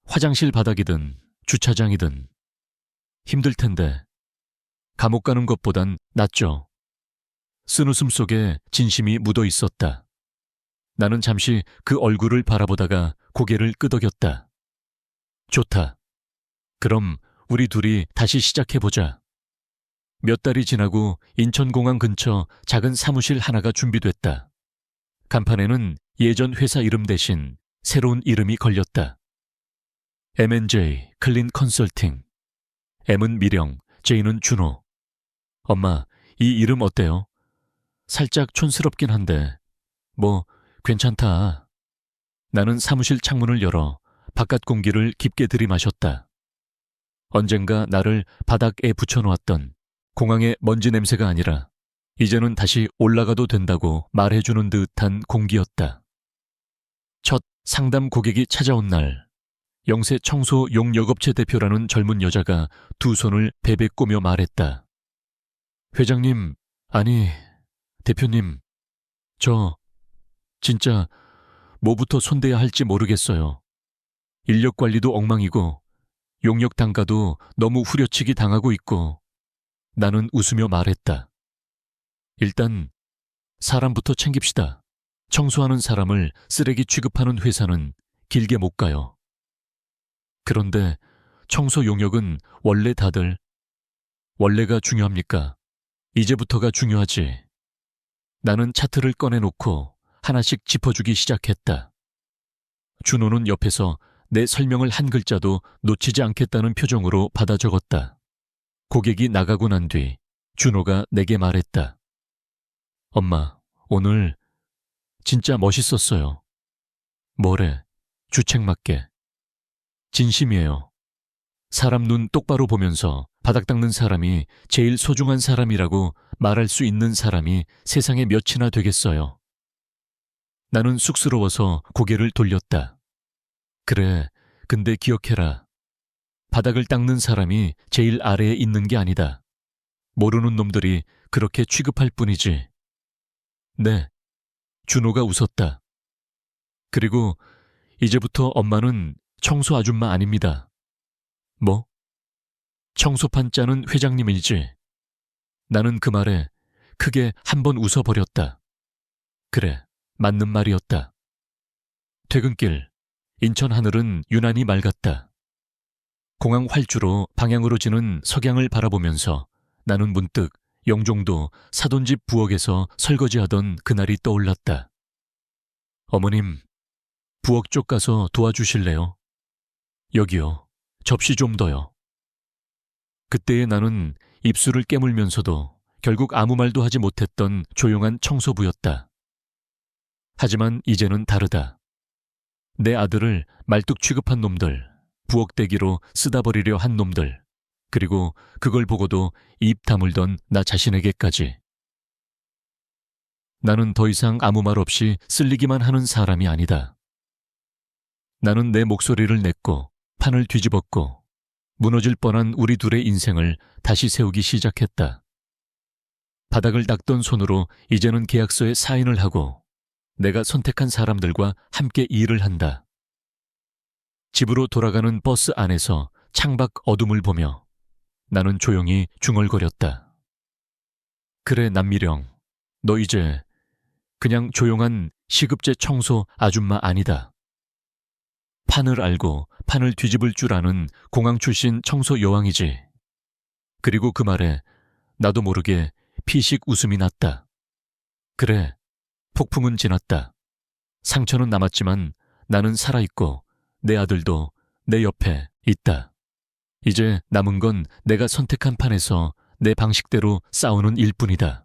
화장실 바닥이든 주차장이든. 힘들 텐데 감옥 가는 것보단 낫죠. 쓴웃음 속에 진심이 묻어 있었다. 나는 잠시 그 얼굴을 바라보다가 고개를 끄덕였다. 좋다. 그럼 우리 둘이 다시 시작해보자. 몇 달이 지나고 인천공항 근처 작은 사무실 하나가 준비됐다. 간판에는 예전 회사 이름 대신 새로운 이름이 걸렸다. M&J 클린 컨설팅. M은 미령, J는 준호. 엄마, 이 이름 어때요? 살짝 촌스럽긴 한데 뭐 괜찮다. 나는 사무실 창문을 열어 바깥 공기를 깊게 들이마셨다. 언젠가 나를 바닥에 붙여놓았던 공항의 먼지 냄새가 아니라 이제는 다시 올라가도 된다고 말해주는 듯한 공기였다. 첫 상담 고객이 찾아온 날, 영세 청소 용역업체 대표라는 젊은 여자가 두 손을 베베 꼬며 말했다. 회장님, 아니 대표님, 저 진짜 뭐부터 손대야 할지 모르겠어요. 인력 관리도 엉망이고 용역 단가도 너무 후려치기 당하고 있고. 나는 웃으며 말했다. 일단 사람부터 챙깁시다. 청소하는 사람을 쓰레기 취급하는 회사는 길게 못 가요. 그런데 청소 용역은 원래 다들 원래가 중요합니까? 이제부터가 중요하지. 나는 차트를 꺼내놓고 하나씩 짚어주기 시작했다. 준호는 옆에서 내 설명을 한 글자도 놓치지 않겠다는 표정으로 받아 적었다. 고객이 나가고 난 뒤 준호가 내게 말했다. 엄마, 오늘 진짜 멋있었어요. 뭐래? 주책맞게. 진심이에요. 사람 눈 똑바로 보면서 바닥 닦는 사람이 제일 소중한 사람이라고 말할 수 있는 사람이 세상에 몇이나 되겠어요. 나는 쑥스러워서 고개를 돌렸다. 그래, 근데 기억해라. 바닥을 닦는 사람이 제일 아래에 있는 게 아니다. 모르는 놈들이 그렇게 취급할 뿐이지. 네, 준호가 웃었다. 그리고 이제부터 엄마는 청소 아줌마 아닙니다. 뭐? 청소판 짜는 회장님이지. 나는 그 말에 크게 한 번 웃어버렸다. 그래, 맞는 말이었다. 퇴근길, 인천 하늘은 유난히 맑았다. 공항 활주로 방향으로 지는 석양을 바라보면서 나는 문득 영종도 사돈집 부엌에서 설거지하던 그날이 떠올랐다. 어머님, 부엌 쪽 가서 도와주실래요? 여기요, 접시 좀 더요. 그때의 나는 입술을 깨물면서도 결국 아무 말도 하지 못했던 조용한 청소부였다. 하지만 이제는 다르다. 내 아들을 말뚝 취급한 놈들, 부엌대기로 쓰다 버리려 한 놈들, 그리고 그걸 보고도 입 다물던 나 자신에게까지. 나는 더 이상 아무 말 없이 쓸리기만 하는 사람이 아니다. 나는 내 목소리를 냈고 판을 뒤집었고 무너질 뻔한 우리 둘의 인생을 다시 세우기 시작했다. 바닥을 닦던 손으로 이제는 계약서에 사인을 하고 내가 선택한 사람들과 함께 일을 한다. 집으로 돌아가는 버스 안에서 창밖 어둠을 보며 나는 조용히 중얼거렸다. 그래, 남미령. 너 이제 그냥 조용한 시급제 청소 아줌마 아니다. 판을 알고 판을 뒤집을 줄 아는 공항 출신 청소 여왕이지. 그리고 그 말에 나도 모르게 피식 웃음이 났다. 그래, 폭풍은 지났다. 상처는 남았지만 나는 살아있고 내 아들도 내 옆에 있다. 이제 남은 건 내가 선택한 판에서 내 방식대로 싸우는 일뿐이다.